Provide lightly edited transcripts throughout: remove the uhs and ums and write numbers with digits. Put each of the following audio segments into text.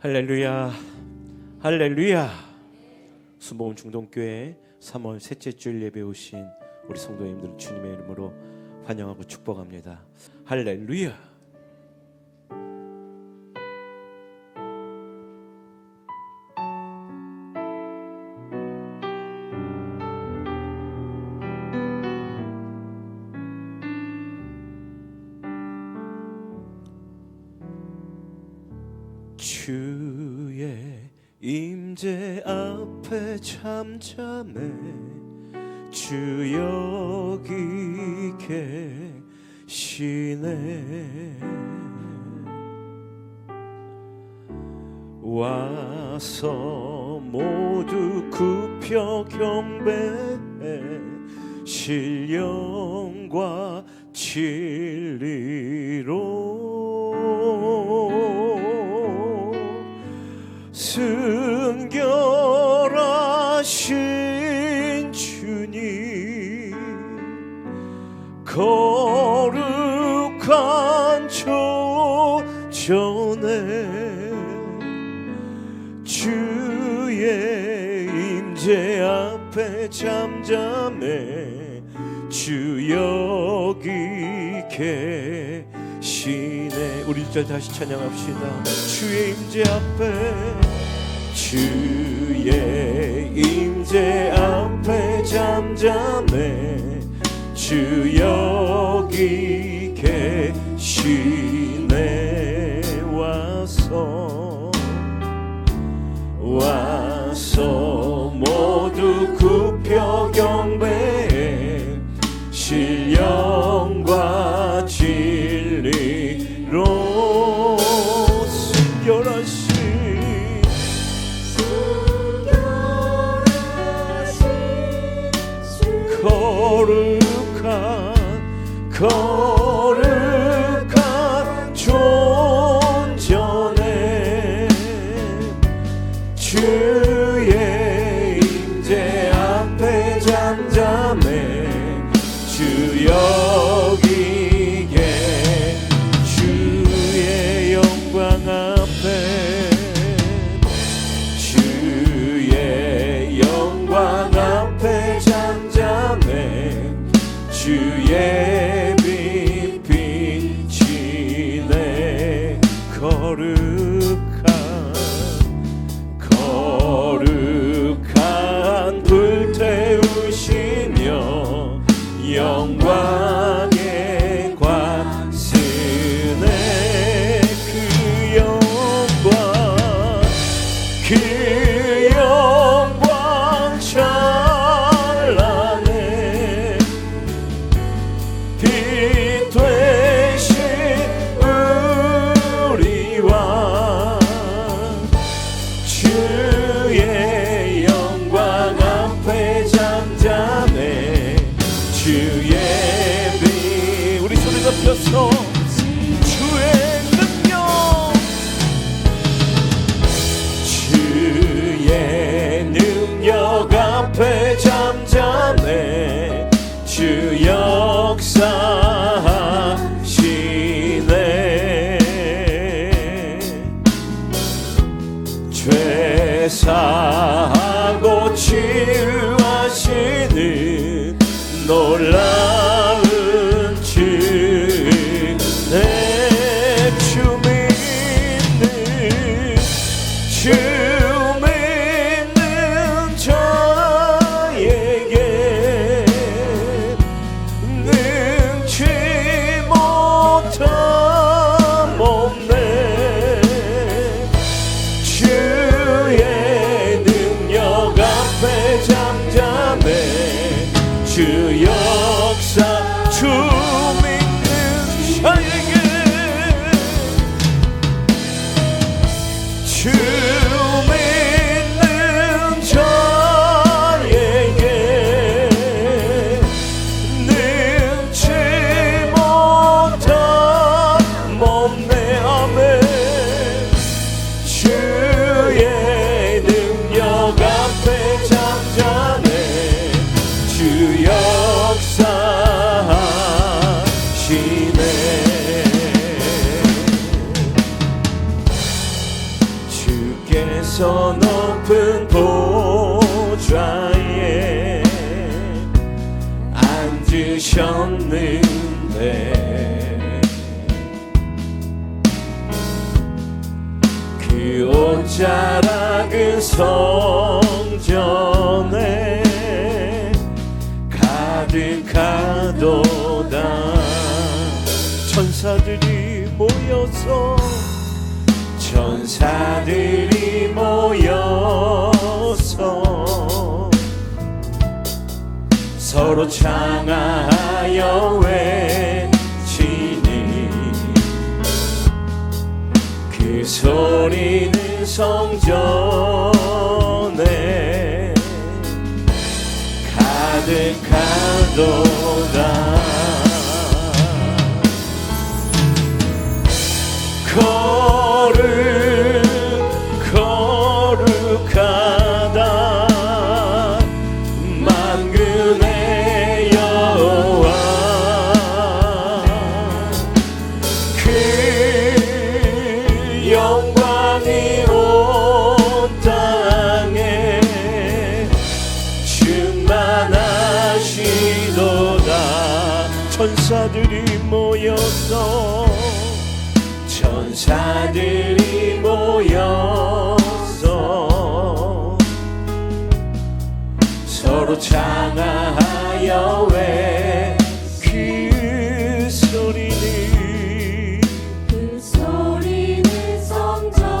할렐루야, 할렐루야. 순복음 중동교회 3월 셋째 주일 예배 오신 우리 성도님들 주님의 이름으로 환영하고 축복합니다. 할렐루야. 주의 임재 앞에 잠잠해 주 여기 계시네. 와서 모두 굽혀 경배해 신령과 진리로 순결하신 주님 거룩한 조전에 주의 임재 앞에 잠잠해 주 여기 계시네. 우리 1절 다시 찬양합시다. 주의 임재 앞에, 주의 임재 앞에 잠잠해 주 여기 계시네. 와서 모두 굽혀 경배해 신령과 진리로 순결하신 거룩한 존전에 주의 임재 앞에 잠잠해 주 여기 주의 영광 앞에, 주의 영광 앞에 잠잠해 주의 빛 비치네. 거룩한 불태우시며 영광의 관 쓰네. 그 영광 찬란해 빛 되신 우리와 주의 영광 앞에 잠잠해 주의 빛. 우리 손을 높여서 주의 능력 앞에 잠잠해 주 역사하시네. 죄 사하고 치유하시는 놀라운 주네. 주 믿는 자에게 능치 못함 없네. 주의 능력 앞에 잠잠해 주 역사, 주 믿는 자에게, 주 믿는 자에게 능치 못함 없네. 아멘. 주의 능력 앞에 잠잠해 주 역사하시네. 주 주셨는데 그 옷자락은 성전에 가득하도다. 천사들이 모여서 서로 창하여 외치니 그 소리는 성전에 가득하도다. 거룩하다 만군의 여호와. 그 영광이 온 땅에 충만하시도다. 천사들이 모여서 서로 창하여 그 소리는 성전에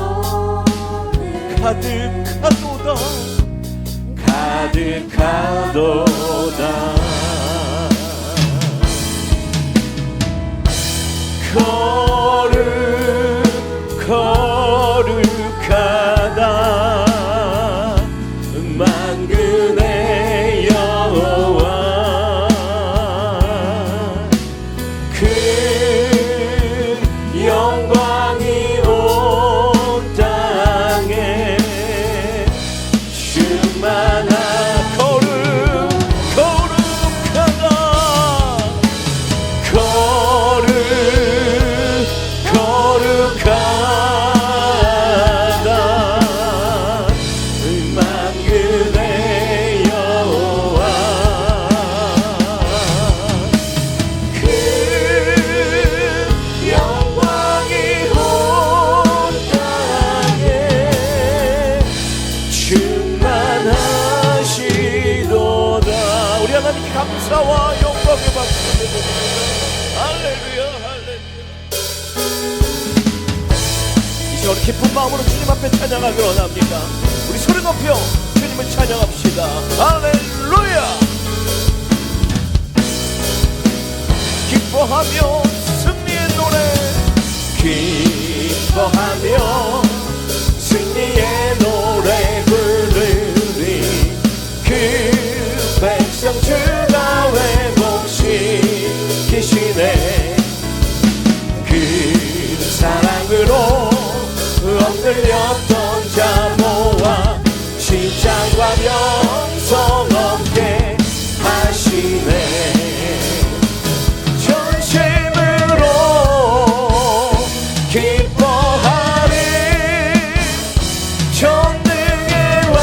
가득하도다. 거룩하다 만군의 여호와. 그 영광이 온 땅에 충만하. 감사와 영광의 박수 드립니다. 할렐루야, 할렐루야. 이 시간 기쁜 마음으로 주님 앞에 찬양하기로 원합니다. 우리 소리 높여 주님을 찬양합시다. 할렐루야. 기뻐하며 승리의 노래, 기뻐하며 승리의 노래 부르리. 그 백성 주가 회복시키시네. 그 사랑으로 엎드렸던 자 모아 심장과 명성 얻게 하시네. 전심으로 기뻐하리. 전능의 왕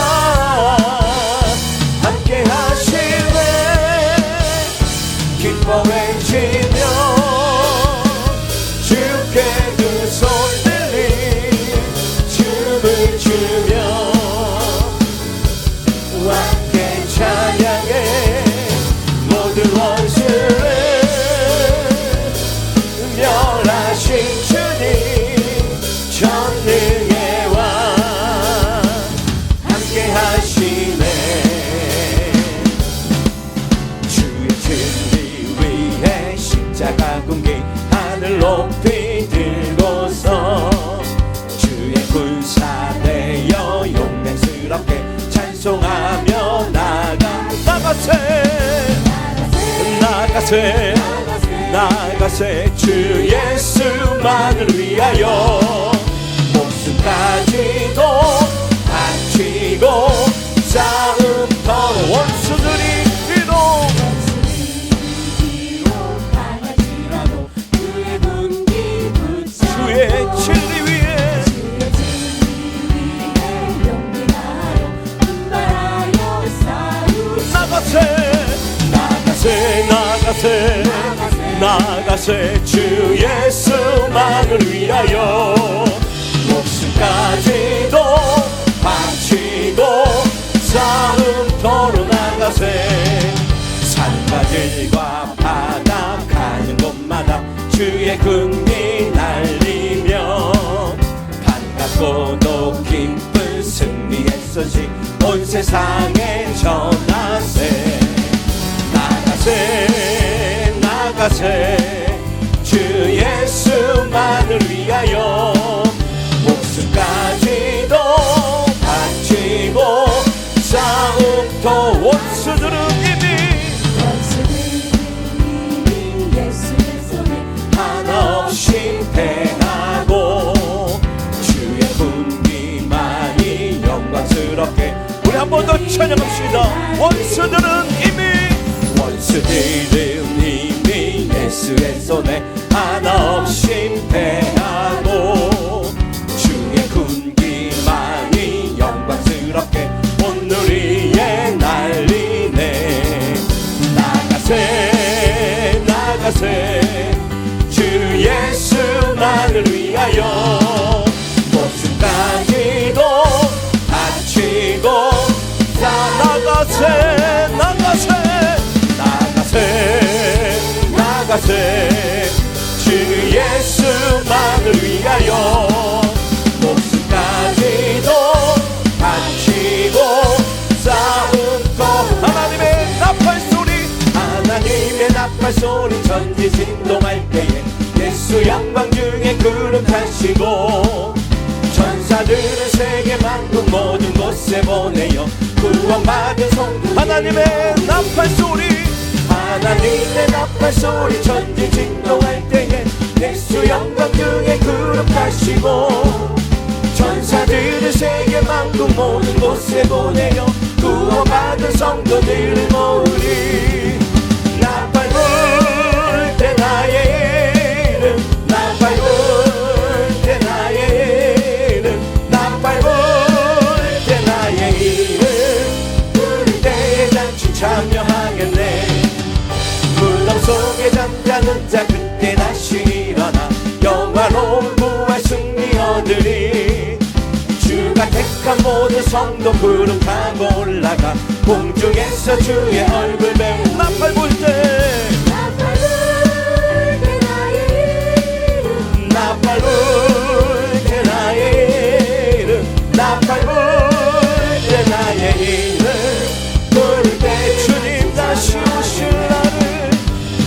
함께 하시네. 기뻐 외치며 주께 두 손 들리 춤을 추며 함께 찬양해. 모든 원수를 멸하신 주님 전능의 왕 함께 하시네. 주의 진리 위에 십자가 군기 하늘 높이 들고서 주의 군사되어 용맹스럽게 찬송하며 나가세 주 예수만을 위하여 목숨까지도 바치고 싸움터 원수들이 뒤로 당할지라도 주의 군기 붙잡고 주의 진리 위에 용맹하여 분발하여 싸우세. 나가세 나가세 나가세 주 예수만을 위하여 목숨까지도 바치고 싸움터로 나가세 산가들과 바다 가는 곳마다 주의 군기 날리며 반갑고도 기쁜 승리의 소식 온 세상에 전하세 나가세 나가세 주 예수만을 위하여 목숨까지도 바치고 싸움터 원수들은 이미 예수의 손에 한없이 패하고 주의 군기만이 영광스럽게 우리 한 번 더 찬양합시다. 원수들은 이미 예수의 손에 한없이 패하고 주의 군기만이 영광스럽게 오늘 위에 날리네 나가세 나가세 주 예수만을 위하여 목숨까지도 바치고 나가세 나가세 나가세 나가세 주 예수만을 위하여 목숨까지도 바치고 싸움터 하나님의 나팔 소리 전지 진동할 때에 예수 영광 중에 구름 타시고 천사들은 세계 만국 모든 곳에 보내어 구원받은 성도 하나님의 나팔 소리 전지 진동할 때에 예수 영광 중에 구름 타시고 천사들은 세계 만국 모든 곳에 보내어 구원받은 성도들을 모으리 나팔 불 때 나의 이름 나팔 불 때 나의 이름 나팔 불 때 나의 이름 부를 때에 잔치 참여하겠네 무덤 속에 잠자는 자 그때 다시 일어나 영화로운 부활 승리 얻으리 주가 택한 모든 성도 구름 타고 올라가 공중에서 주의 얼굴 배우 나팔 불 때 나팔 불 때 나의 이름 나팔 불 때 나의 이름 부를 때 주님 다시 오실 날을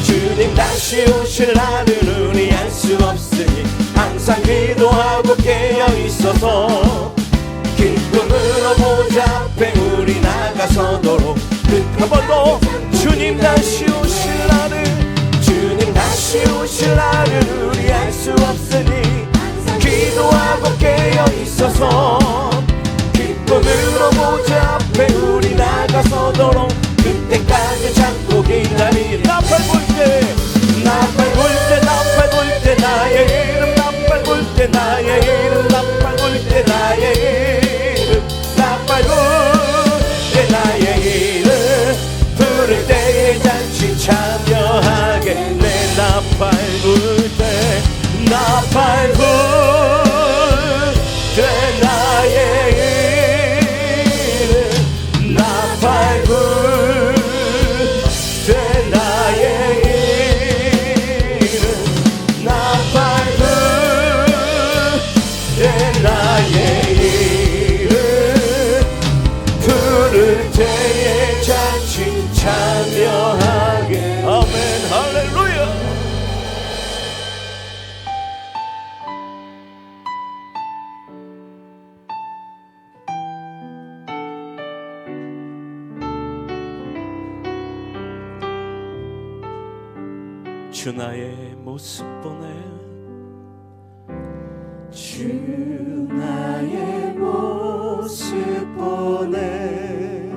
주님 다시 오실 날을 우리 알 수 없으니 항상 기도하고 깨어 있어서 기쁨으로 보좌 앞에 우리 나가서도록 한 번 더 주님 다시 오실 날을 주님 다시 오실 날을 우리 알 수 없으니 기도하고 깨어 있어서 기쁨으로 보좌 앞에 우리 나가서도록 그때까지 참고 기다리 나팔 불 때 나팔 불 때 나팔 불 때 나의 이름 나팔 불 때 나의 이름 나팔 불 때 나의 이름 나팔 불 때 나의 이름 부를 때에 잔치 참여하겠네 나팔 불 때 나팔 불 때 나의 이름 나팔 불 때 나의 이름 나팔 불 때 나의 이름 부를 때에 잔치 참여하게 아멘 할렐루야 주 나의 모습 보내 주 나의 모습 보내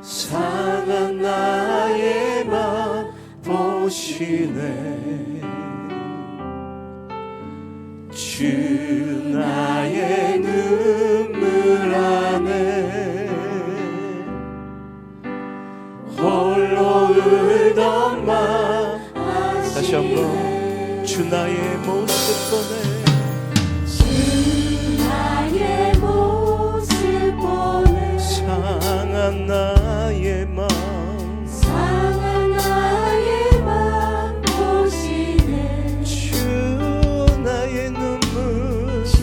상한 나의 맘 보시네 주 나의 눈물 안에 홀로 울던 마음 다시 한번 주 나의 모습 보내 나의 모습 보내 상한 나의 마음 상한 나의 맘 보시네 주 나의 눈물 주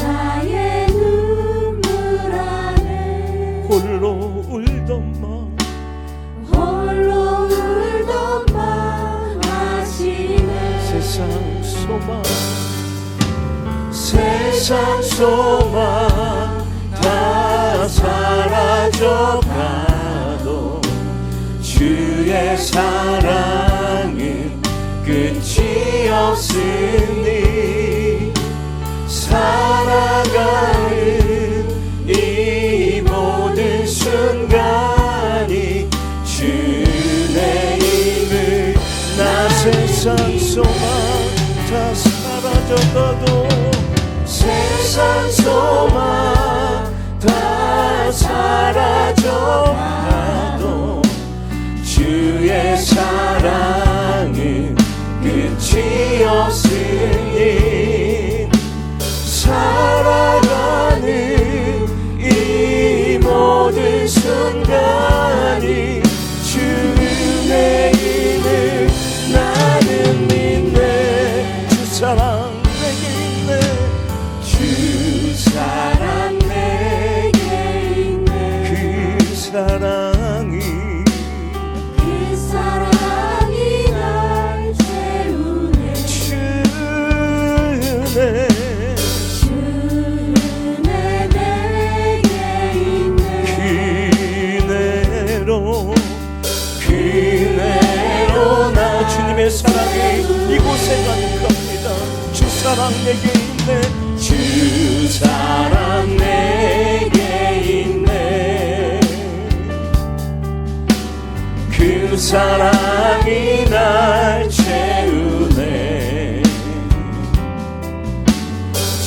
나의 눈물 안에 홀로 울던 마음 홀로 울던 맘 아시네 세상 소망 세상 소망 다 사라져가도 주의 사랑은 끝이 없으니 살아가는 이 모든 순간이 주의 힘을 나 세상 소망 다 사라져가도 세상 소망 다 사라져가도 주의 사랑은 끝이 없으니 살아가는 이 모든 순간이 주의 힘을 나는 믿네 주 사랑 주 사랑 내게 있네 그 사랑이 날 채우네 주네 내게 있네 그네로 나 주님의 사랑이 이곳에 가득합니다 주 사랑 내게 있네 주 사랑 내게 있네 그 사랑이 날 채우네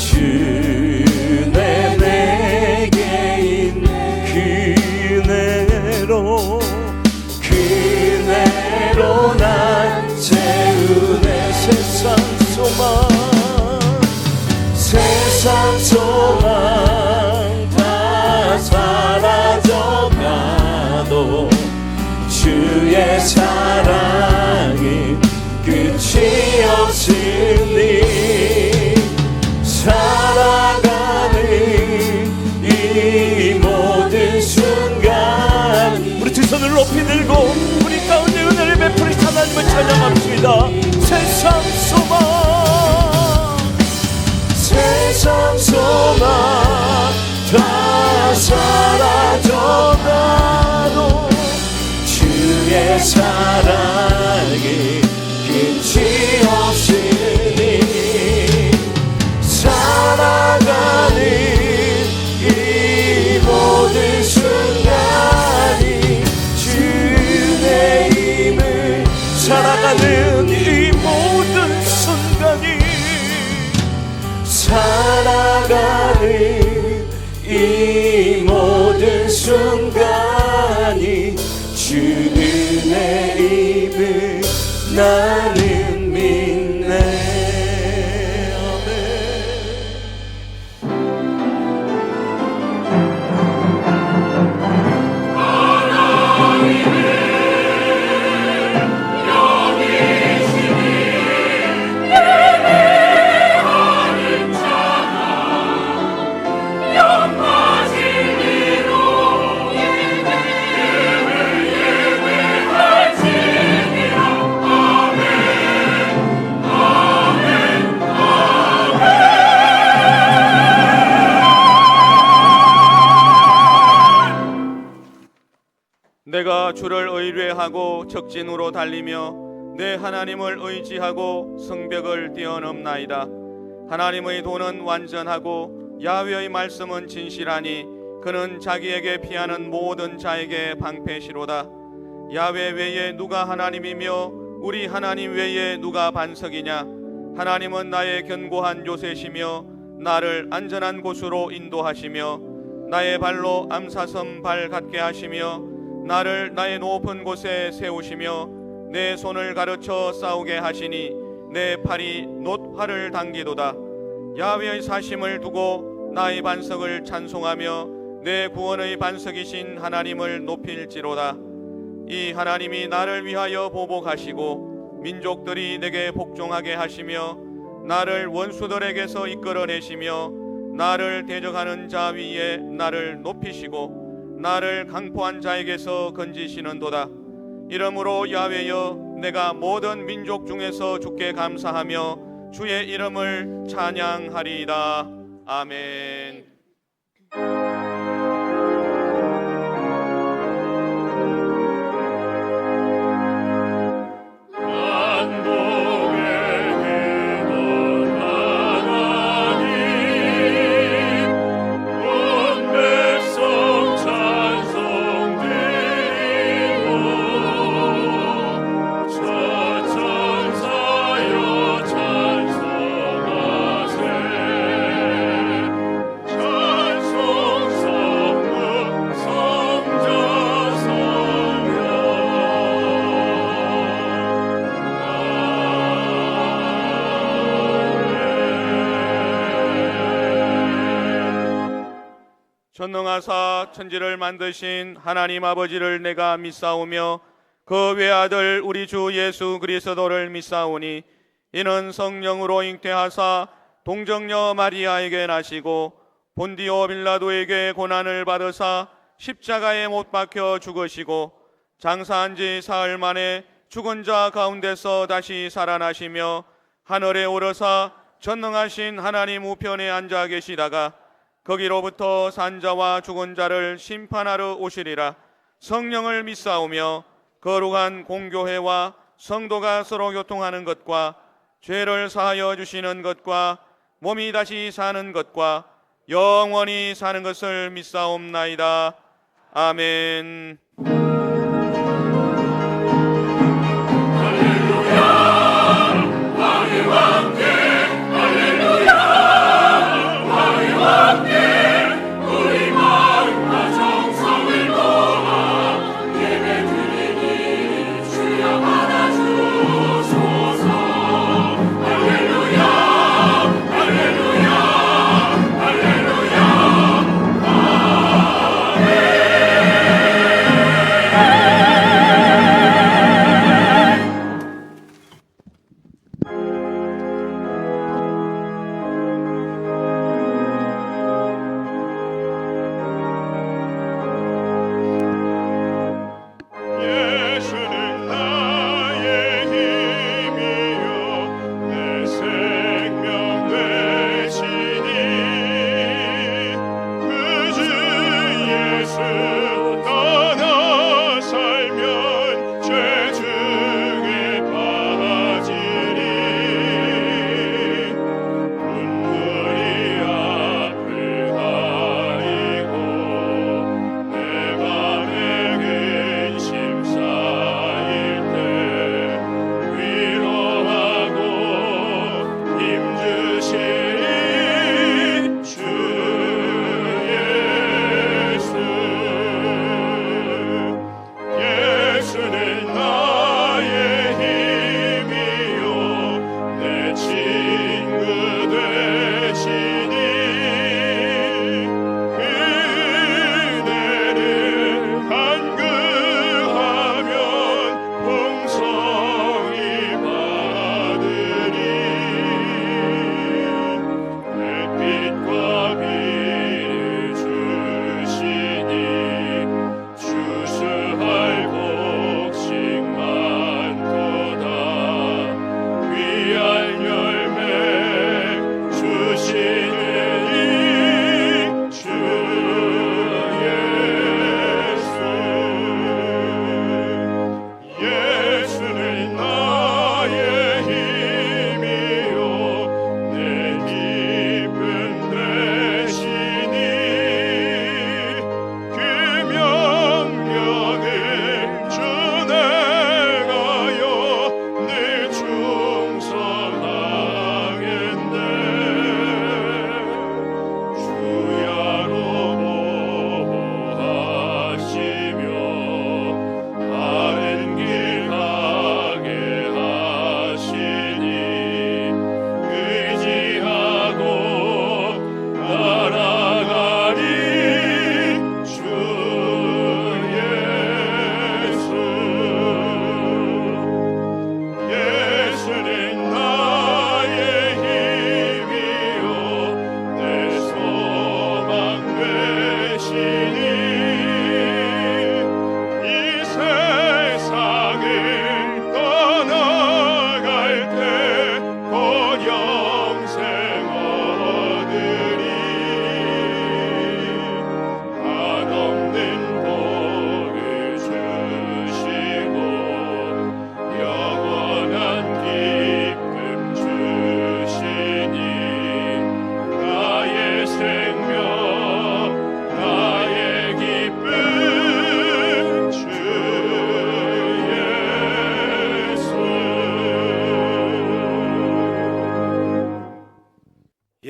주네 내게 있네 그네로 날 채우네 세상 소망 세상 소망 다 사라져가도 주의 사랑이 끝이 없으니 살아가는 이 모든 순간 우리 두 손을 높이 들고 우리 가운데 은혜를 베푸신 하나님을 찬양합시다 세상 소망 세상 소망 다 사라져가도 주의 사랑이 끝이 없으니 살아가는 이 모든 순간이 주의 힘을 살아가는 이 모든 순간이 살아가는 이 모든 순간이 주의 힘을 나는 믿네 아멘 내가 주를 의뢰하고 적진으로 달리며 내 하나님을 의지하고 성벽을 뛰어넘나이다. 하나님의 도는 완전하고 야훼의 말씀은 진실하니 그는 자기에게 피하는 모든 자에게 방패시로다. 야훼 외에 누가 하나님이며 우리 하나님 외에 누가 반석이냐. 하나님은 나의 견고한 요새시며 나를 안전한 곳으로 인도하시며 나의 발로 암사섬 발 같게 하시며 나를 나의 높은 곳에 세우시며 내 손을 가르쳐 싸우게 하시니 내 팔이 놋 활을 당기도다. 야훼의 사심을 두고 나의 반석을 찬송하며 내 구원의 반석이신 하나님을 높일지로다. 이 하나님이 나를 위하여 보복하시고 민족들이 내게 복종하게 하시며 나를 원수들에게서 이끌어내시며 나를 대적하는 자 위에 나를 높이시고 나를 강포한 자에게서 건지시는도다. 이러므로 야훼여, 내가 모든 민족 중에서 주께 감사하며 주의 이름을 찬양하리이다. 아멘. 전능하사 천지를 만드신 하나님 아버지를 내가 믿사오며 그 외아들 우리 주 예수 그리스도를 믿사오니 이는 성령으로 잉태하사 동정녀 마리아에게 나시고 본디오 빌라도에게 고난을 받으사 십자가에 못 박혀 죽으시고 장사한 지 사흘 만에 죽은 자 가운데서 다시 살아나시며 하늘에 오르사 전능하신 하나님 우편에 앉아 계시다가 거기로부터 산자와 죽은 자를 심판하러 오시리라. 성령을 믿사오며 거룩한 공교회와 성도가 서로 교통하는 것과 죄를 사하여 주시는 것과 몸이 다시 사는 것과 영원히 사는 것을 믿사옵나이다. 아멘.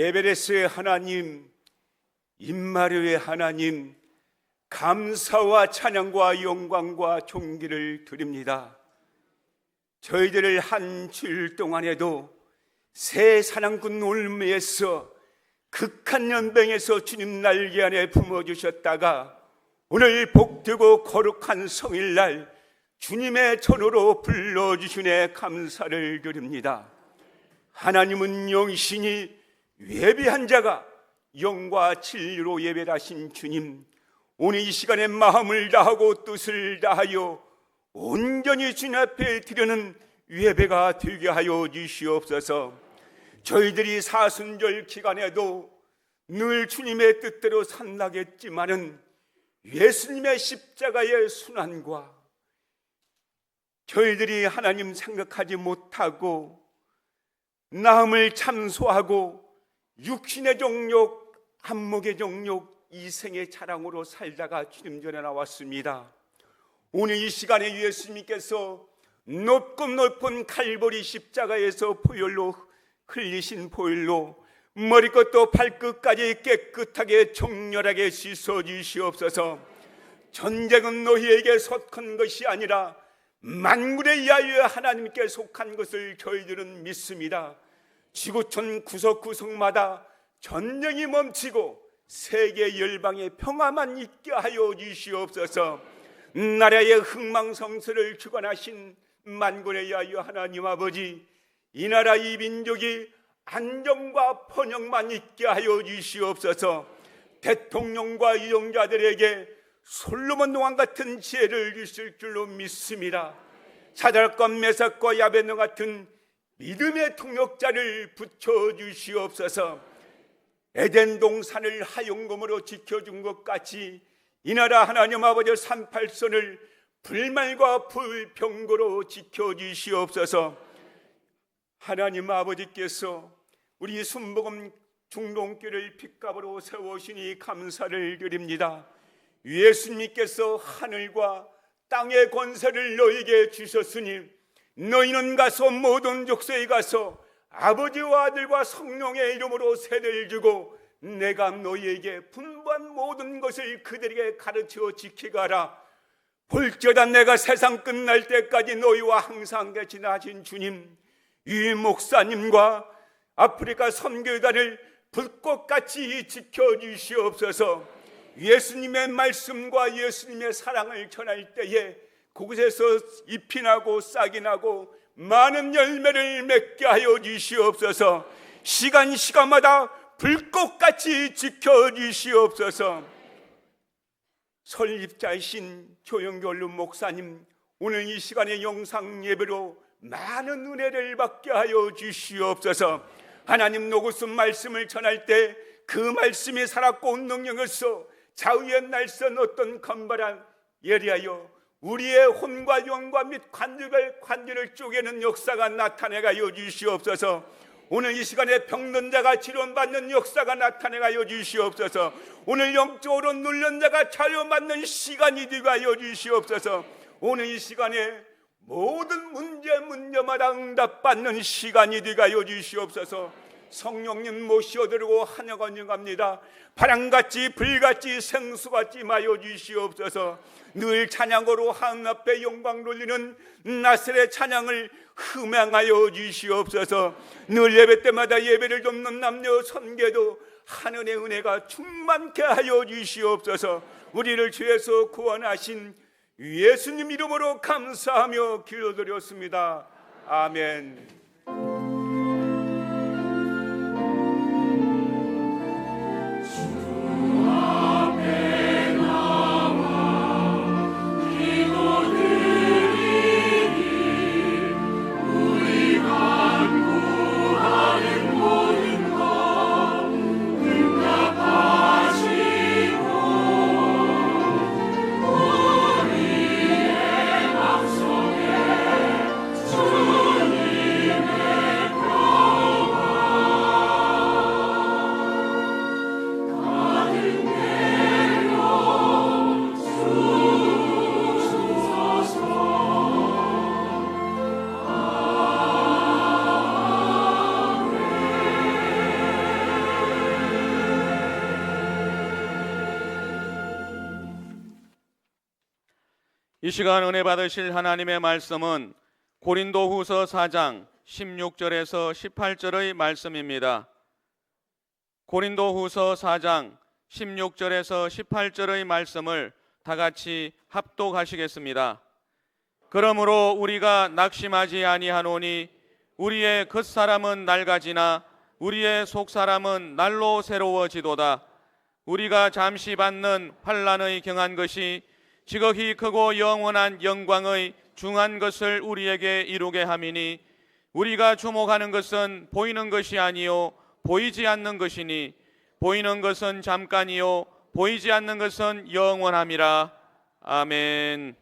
게베레스의 하나님, 임마누엘의 하나님, 감사와 찬양과 영광과 존귀를 드립니다. 저희들을 한 주일 동안에도 새 사랑꾼 올무에서 극한 연병에서 주님 날개 안에 품어주셨다가 오늘 복되고 거룩한 성일날 주님의 전으로 불러주시네 감사를 드립니다. 하나님은 영신이 예배한 자가 영과 진리로 예배하신 주님, 오늘 이 시간에 마음을 다하고 뜻을 다하여 온전히 주님 앞에 드리는 예배가 되게 하여 주시옵소서. 저희들이 사순절 기간에도 늘 주님의 뜻대로 산다겠지만은 예수님의 십자가의 순환과 저희들이 하나님 생각하지 못하고 나음을 참소하고 육신의 정욕, 한목의 정욕, 이생의 자랑으로 살다가 주님 전에 나왔습니다. 오늘 이 시간에 예수님께서 높고 높은 칼보리 십자가에서 보혈로 흘리신 보혈로 머리끝도 발끝까지 깨끗하게 정렬하게 씻어주시옵소서. 전쟁은 너희에게 속한 것이 아니라 만군의 야유의 하나님께 속한 것을 저희들은 믿습니다. 지구촌 구석구석마다 전쟁이 멈추고 세계 열방의 평화만 있게 하여 주시옵소서. 나라의 흥망성쇠를 주관하신 만군의 야유 하나님 아버지, 이 나라 이 민족이 안정과 번영만 있게 하여 주시옵소서. 대통령과 유정자들에게 솔로몬 왕 같은 지혜를 주실 줄로 믿습니다. 사드락과 메삭과 야베노 같은 믿음의 통역자를 붙여주시옵소서. 에덴 동산을 하용금으로 지켜준 것 같이 이 나라 하나님 아버지 38선을 불말과 불병거로 지켜주시옵소서. 하나님 아버지께서 우리 순복음 중동교를 핏값으로 세우시니 감사를 드립니다. 예수님께서 하늘과 땅의 권세를 너에게 주셨으니 너희는 가서 모든 족속에 가서 아버지와 아들과 성령의 이름으로 세례를 주고 내가 너희에게 분부한 모든 것을 그들에게 가르쳐 지키게 하라. 볼지어다 내가 세상 끝날 때까지 너희와 항상 계시나 하신 주님, 이 목사님과 아프리카 선교단을 불꽃같이 지켜주시옵소서. 예수님의 말씀과 예수님의 사랑을 전할 때에 그곳에서 잎이 나고 싹이 나고 많은 열매를 맺게 하여 주시옵소서. 시간마다 불꽃같이 지켜주시옵소서. 설립자이신 조영결 목사님, 오늘 이 시간에 영상 예배로 많은 은혜를 받게 하여 주시옵소서. 하나님 녹으신 말씀을 전할 때 그 말씀이 살았고 능력에서 좌우의 날선 어떤 건발한 예리하여 우리의 혼과 영과 및 관절을 쪼개는 역사가 나타내가여 주시옵소서. 오늘 이 시간에 병든 자가 치료받는 역사가 나타내가여 주시옵소서. 오늘 영적으로 눌린 자가 자유받는 시간이 되가여 주시옵소서. 오늘 이 시간에 모든 문제마다 응답받는 시간이 되가여 주시옵소서. 성령님 모셔드리고 환영합니다. 바람같이 불같이 생수같이 마여 주시옵소서. 늘 찬양으로 하나님 앞에 영광 돌리는 나셀의 찬양을 흠양하여 주시옵소서. 늘 예배 때마다 예배를 돕는 남녀 선교도 하늘의 은혜가 충만케 하여 주시옵소서. 우리를 죄에서 구원하신 예수님 이름으로 감사하며 기도드렸습니다. 아멘. 주님 이 시간 은혜 받으실 하나님의 말씀은 고린도후서 4장 16절에서 18절의 말씀입니다. 고린도후서 4장 16절에서 18절의 말씀을 다 같이 합독하시겠습니다. 그러므로 우리가 낙심하지 아니하노니 우리의 겉사람은 낡아지나 우리의 속사람은 날로 새로워지도다. 우리가 잠시 받는 환난의 경한 것이 지극히 크고 영원한 영광의 중한 것을 우리에게 이루게 함이니 우리가 주목하는 것은 보이는 것이 아니요 보이지 않는 것이니 보이는 것은 잠깐이요 보이지 않는 것은 영원함이라. 아멘.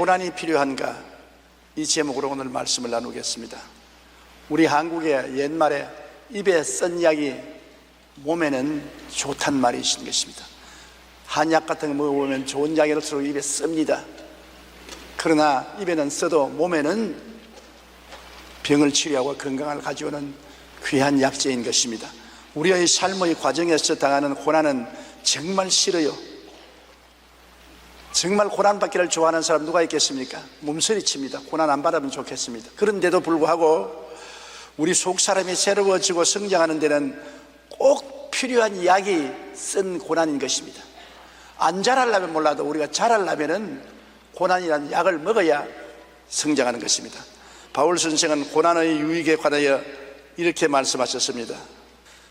고난이 필요한가? 이 제목으로 오늘 말씀을 나누겠습니다. 우리 한국에 옛말에 입에 쓴 약이 몸에는 좋단 말이 있는 것입니다. 한약 같은 거 먹어보면 좋은 약일수록 입에 씁니다. 그러나 입에는 써도 몸에는 병을 치료하고 건강을 가져오는 귀한 약재인 것입니다. 우리의 삶의 과정에서 당하는 고난은 정말 싫어요. 정말 고난받기를 좋아하는 사람 누가 있겠습니까? 몸서리칩니다. 고난 안 받으면 좋겠습니다. 그런데도 불구하고 우리 속 사람이 새로워지고 성장하는 데는 꼭 필요한 약이 쓴 고난인 것입니다. 안 자라려면 몰라도 우리가 자라려면은 고난이라는 약을 먹어야 성장하는 것입니다. 바울 선생은 고난의 유익에 관하여 이렇게 말씀하셨습니다.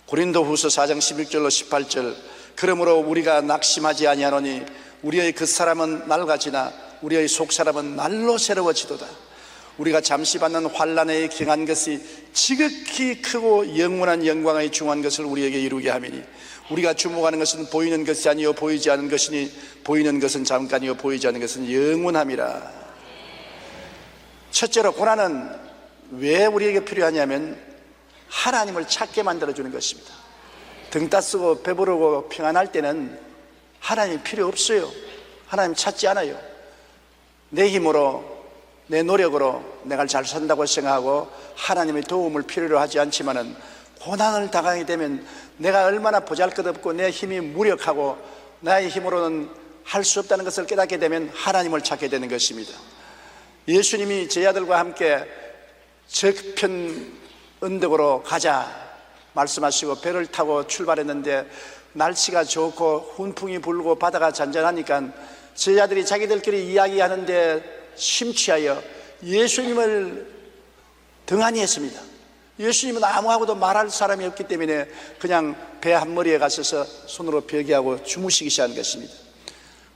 고린도후서 4장 16절로 18절 그러므로 우리가 낙심하지 아니하노니 우리의 겉사람은 낡아지나 우리의 속사람은 날로 새로워지도다. 우리가 잠시 받는 환난에 경한 것이 지극히 크고 영원한 영광의 중한 것을 우리에게 이루게 하미니 우리가 주목하는 것은 보이는 것이 아니요 보이지 않는 것이니 보이는 것은 잠깐이요 보이지 않는 것은 영원함이라. 첫째로 고난은 왜 우리에게 필요하냐면 하나님을 찾게 만들어주는 것입니다. 등 따쓰고 배부르고 평안할 때는 하나님이 필요 없어요. 하나님 찾지 않아요. 내 힘으로, 내 노력으로 내가 잘 산다고 생각하고 하나님의 도움을 필요로 하지 않지만은 고난을 당하게 되면 내가 얼마나 보잘것없고 내 힘이 무력하고 나의 힘으로는 할 수 없다는 것을 깨닫게 되면 하나님을 찾게 되는 것입니다. 예수님이 제자들과 함께 저편 언덕으로 가자 말씀하시고 배를 타고 출발했는데 날씨가 좋고 훈풍이 불고 바다가 잔잔하니까 제자들이 자기들끼리 이야기하는데 심취하여 예수님을 등한히 했습니다. 예수님은 아무하고도 말할 사람이 없기 때문에 그냥 배 한머리에 가셔서 손으로 벼기하고 주무시기 시작한 것입니다.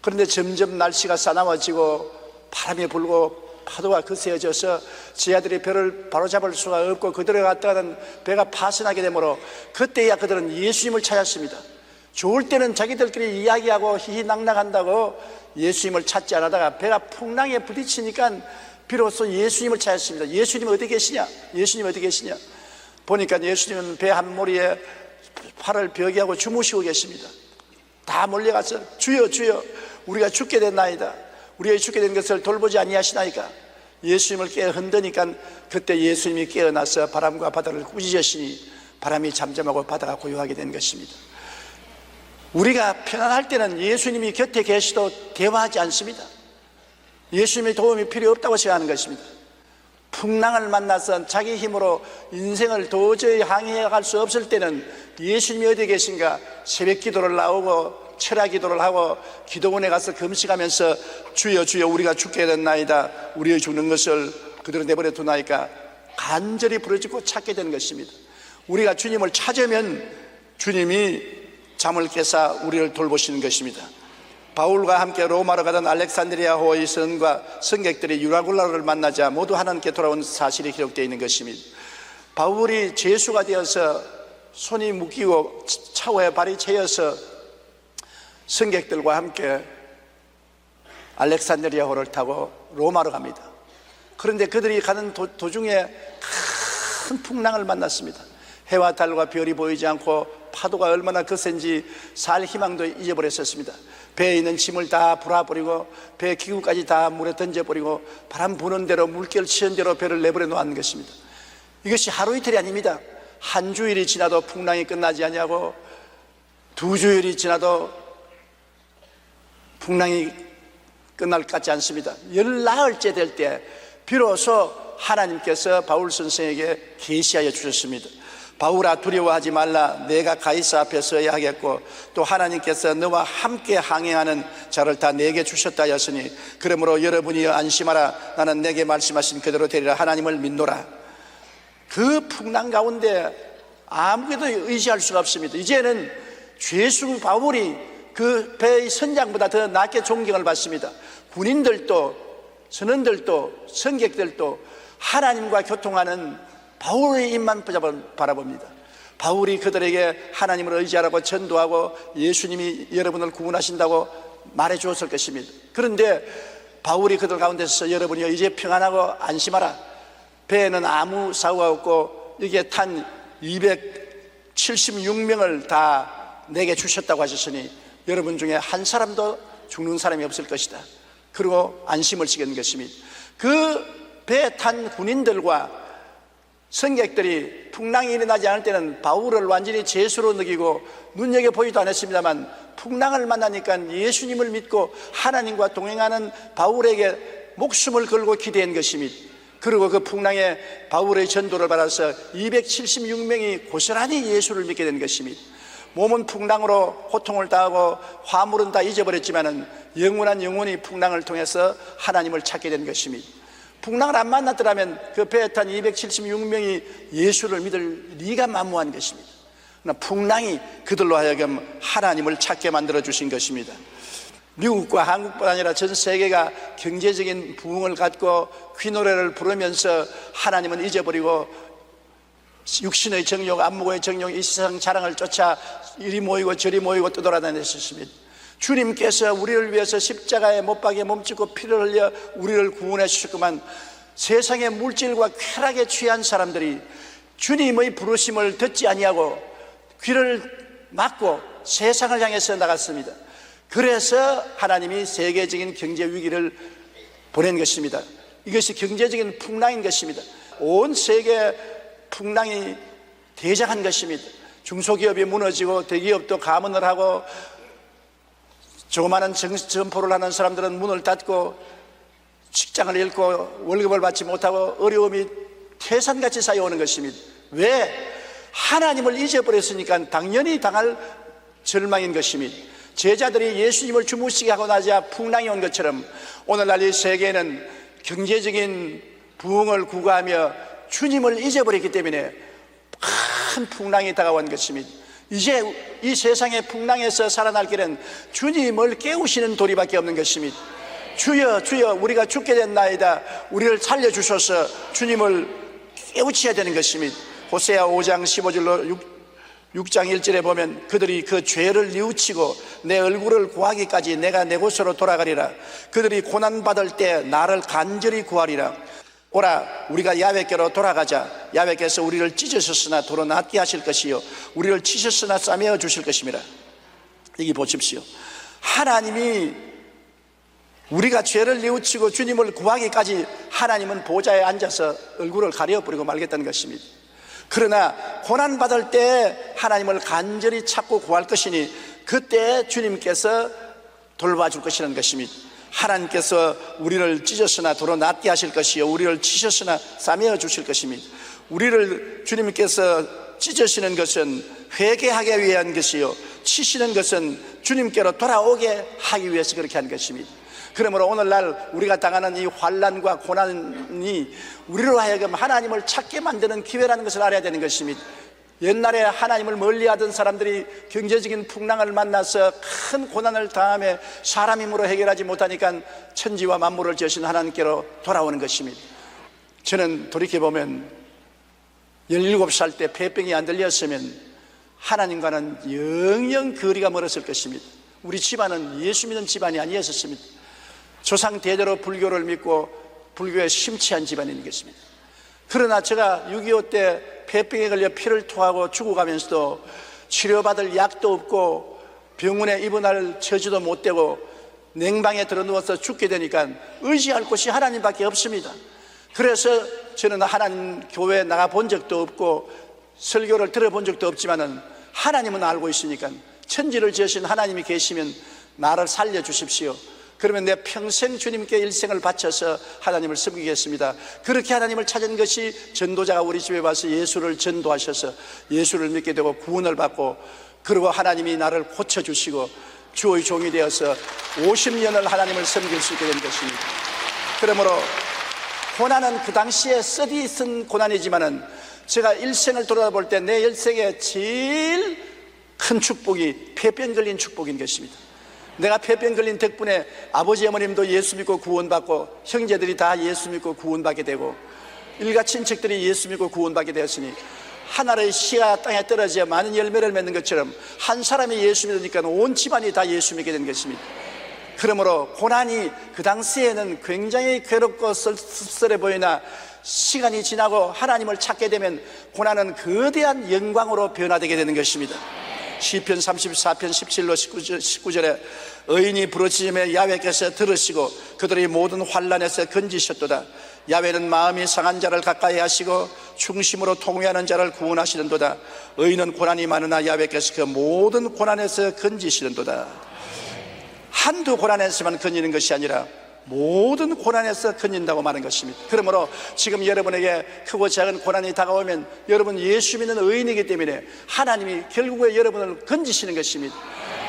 그런데 점점 날씨가 싸나워지고 바람이 불고 파도가 거세져서 제자들이 배를 바로잡을 수가 없고 그들에 갔다가는 배가 파손하게 되므로 그때야 그들은 예수님을 찾았습니다. 좋을 때는 자기들끼리 이야기하고 희희낙낙한다고 예수님을 찾지 않다가 배가 풍랑에 부딪히니까 비로소 예수님을 찾았습니다. 예수님 어디 계시냐? 예수님 어디 계시냐? 보니까 예수님은 배 한모리에 팔을 벼기하고 주무시고 계십니다. 다 몰려가서 주여 주여 우리가 죽게 됐나이다. 우리가 죽게 된 것을 돌보지 아니하시나이까. 예수님을 깨어 흔드니까 그때 예수님이 깨어나서 바람과 바다를 꾸짖으시니 바람이 잠잠하고 바다가 고요하게 된 것입니다. 우리가 편안할 때는 예수님이 곁에 계시도 대화하지 않습니다. 예수님의 도움이 필요 없다고 생각하는 것입니다. 풍랑을 만나서 자기 힘으로 인생을 도저히 항해해 갈 수 없을 때는 예수님이 어디 계신가 새벽 기도를 나오고 철야 기도를 하고 기도원에 가서 금식하면서 주여 주여 우리가 죽게 됐나이다. 우리의 죽는 것을 그대로 내버려 두나이까 간절히 부르짖고 찾게 되는 것입니다. 우리가 주님을 찾으면 주님이 잠을 깨사 우리를 돌보시는 것입니다. 바울과 함께 로마로 가던 알렉산드리아호의 성과 성객들이 유라굴라를 만나자 모두 하나님께 돌아온 사실이 기록되어 있는 것입니다. 바울이 죄수가 되어서 손이 묶이고 차고에 발이 채여서 성객들과 함께 알렉산드리아호를 타고 로마로 갑니다. 그런데 그들이 가는 도중에 큰 풍랑을 만났습니다. 해와 달과 별이 보이지 않고 파도가 얼마나 거센지 살 희망도 잊어버렸었습니다. 배에 있는 짐을 다 불어버리고 배 기구까지 다 물에 던져버리고 바람 부는 대로 물결 치는 대로 배를 내버려 놓은 것입니다. 이것이 하루 이틀이 아닙니다. 한 주일이 지나도 풍랑이 끝나지 아니하고 두 주일이 지나도 풍랑이 끝날 것 같지 않습니다. 19일째 될 때 비로소 하나님께서 바울 선생에게 계시하여 주셨습니다. 바울아 두려워하지 말라. 내가 가이사 앞에 서야 하겠고 또 하나님께서 너와 함께 항행하는 자를 다 내게 주셨다 하였으니 그러므로 여러분이 안심하라. 나는 내게 말씀하신 그대로 되리라. 하나님을 믿노라. 그 풍랑 가운데 아무것도 의지할 수가 없습니다. 이제는 죄수 바울이 그 배의 선장보다 더 낮게 존경을 받습니다. 군인들도 선원들도 성객들도 하나님과 교통하는 바울의 입만 바라봅니다. 바울이 그들에게 하나님을 의지하라고 전도하고 예수님이 여러분을 구원하신다고 말해 주었을 것입니다. 그런데 바울이 그들 가운데서 여러분이 이제 평안하고 안심하라. 배에는 아무 사고가 없고 여기에 탄 276명을 다 내게 주셨다고 하셨으니 여러분 중에 한 사람도 죽는 사람이 없을 것이다. 그리고 안심을 지키는 것입니다. 그 배에 탄 군인들과 성객들이 풍랑이 일어나지 않을 때는 바울을 완전히 죄수로 느끼고 눈여겨 보지도 않았습니다만 풍랑을 만나니까 예수님을 믿고 하나님과 동행하는 바울에게 목숨을 걸고 기대한 것입니다. 그리고 그 풍랑에 바울의 전도를 받아서 276명이 고스란히 예수를 믿게 된 것입니다. 몸은 풍랑으로 고통을 당하고 화물은 다 잊어버렸지만 영원한 영혼이 풍랑을 통해서 하나님을 찾게 된 것입니다. 풍랑을 안 만났더라면 그 배에 탄 276명이 예수를 믿을 리가 만무한 것입니다. 그러나 풍랑이 그들로 하여금 하나님을 찾게 만들어 주신 것입니다. 미국과 한국뿐 아니라 전 세계가 경제적인 부흥을 갖고 귀노래를 부르면서 하나님은 잊어버리고 육신의 정욕, 안목의 정욕, 이 세상 자랑을 쫓아 이리 모이고 저리 모이고 떠돌아다녔습니다. 주님께서 우리를 위해서 십자가에 못 박에 몸짓고 피를 흘려 우리를 구원해 주셨구만. 세상의 물질과 쾌락에 취한 사람들이 주님의 부르심을 듣지 아니하고 귀를 막고 세상을 향해서 나갔습니다. 그래서 하나님이 세계적인 경제 위기를 보낸 것입니다. 이것이 경제적인 풍랑인 것입니다. 온 세계 풍랑이 대장한 것입니다. 중소기업이 무너지고 대기업도 감원을 하고 조그마한 점포를 하는 사람들은 문을 닫고 직장을 잃고 월급을 받지 못하고 어려움이 태산같이 쌓여오는 것입니다. 왜? 하나님을 잊어버렸으니까 당연히 당할 절망인 것입니다. 제자들이 예수님을 주무시게 하고 나자 풍랑이 온 것처럼 오늘날 이 세계는 경제적인 부흥을 구가하며 주님을 잊어버렸기 때문에 큰 풍랑이 다가온 것입니다. 이제 이 세상의 풍랑에서 살아날 길은 주님을 깨우시는 도리밖에 없는 것입니다. 주여 주여 우리가 죽게 됐나이다, 우리를 살려주셔서 주님을 깨우쳐야 되는 것입니다. 호세아 5장 15절로 6장 1절에 보면 그들이 그 죄를 뉘우치고 내 얼굴을 구하기까지 내가 내 곳으로 돌아가리라. 그들이 고난받을 때 나를 간절히 구하리라. 오라 우리가 야훼께로 돌아가자. 야훼께서 우리를 찢으셨으나 도로 낫게 하실 것이요 우리를 치셨으나 싸매어 주실 것입니다. 여기 보십시오. 하나님이 우리가 죄를 뉘우치고 주님을 구하기까지 하나님은 보좌에 앉아서 얼굴을 가려버리고 말겠다는 것입니다. 그러나 고난받을 때 하나님을 간절히 찾고 구할 것이니 그때 주님께서 돌봐줄 것이라는 것입니다. 하나님께서 우리를 찢었으나 도로 낫게 하실 것이요 우리를 치셨으나 싸매어 주실 것입니다. 우리를 주님께서 찢으시는 것은 회개하기 위한 것이요 치시는 것은 주님께로 돌아오게 하기 위해서 그렇게 한 것입니다. 그러므로 오늘날 우리가 당하는 이 환난과 고난이 우리로 하여금 하나님을 찾게 만드는 기회라는 것을 알아야 되는 것입니다. 옛날에 하나님을 멀리하던 사람들이 경제적인 풍랑을 만나서 큰 고난을 당하며 사람 힘으로 해결하지 못하니까 천지와 만물을 지으신 하나님께로 돌아오는 것입니다. 저는 돌이켜보면 17살 때 폐병이 안 들렸으면 하나님과는 영영 거리가 멀었을 것입니다. 우리 집안은 예수 믿는 집안이 아니었습니다. 조상 대대로 불교를 믿고 불교에 심취한 집안인 것입니다. 그러나 제가 6.25 때 폐병에 걸려 피를 토하고 죽어가면서도 치료받을 약도 없고 병원에 입원할 처지도 못 되고 냉방에 들어 누워서 죽게 되니까 의지할 곳이 하나님밖에 없습니다. 그래서 저는 하나님 교회에 나가본 적도 없고 설교를 들어본 적도 없지만은 하나님은 알고 있으니까 천지를 지으신 하나님이 계시면 나를 살려주십시오. 그러면 내 평생 주님께 일생을 바쳐서 하나님을 섬기겠습니다. 그렇게 하나님을 찾은 것이 전도자가 우리 집에 와서 예수를 전도하셔서 예수를 믿게 되고 구원을 받고 그리고 하나님이 나를 고쳐주시고 주의 종이 되어서 50년을 하나님을 섬길 수 있게 된 것입니다. 그러므로 고난은 그 당시에 쓰디 쓴 고난이지만은 제가 일생을 돌아볼 때 내 일생에 제일 큰 축복이 폐병 걸린 축복인 것입니다. 내가 폐병 걸린 덕분에 아버지 어머님도 예수 믿고 구원받고 형제들이 다 예수 믿고 구원받게 되고 일가 친척들이 예수 믿고 구원받게 되었으니 하나의 씨가 땅에 떨어져 많은 열매를 맺는 것처럼 한 사람이 예수 믿으니까 온 집안이 다 예수 믿게 된 것입니다. 그러므로 고난이 그 당시에는 굉장히 괴롭고 씁쓸해 보이나 시간이 지나고 하나님을 찾게 되면 고난은 거대한 영광으로 변화되게 되는 것입니다. 시편 34편 17로 19절에 의인이 부르짖음에 야훼께서 들으시고 그들의 모든 환난에서 건지셨도다. 야훼는 마음이 상한 자를 가까이 하시고 충심으로 통회하는 자를 구원하시는도다. 의인은 고난이 많으나 야훼께서 그 모든 고난에서 건지시는도다. 한두 고난에서만 건지는 것이 아니라 모든 고난에서 건진다고 말하는 것입니다. 그러므로 지금 여러분에게 크고 작은 고난이 다가오면 여러분 예수 믿는 의인이기 때문에 하나님이 결국에 여러분을 건지시는 것입니다.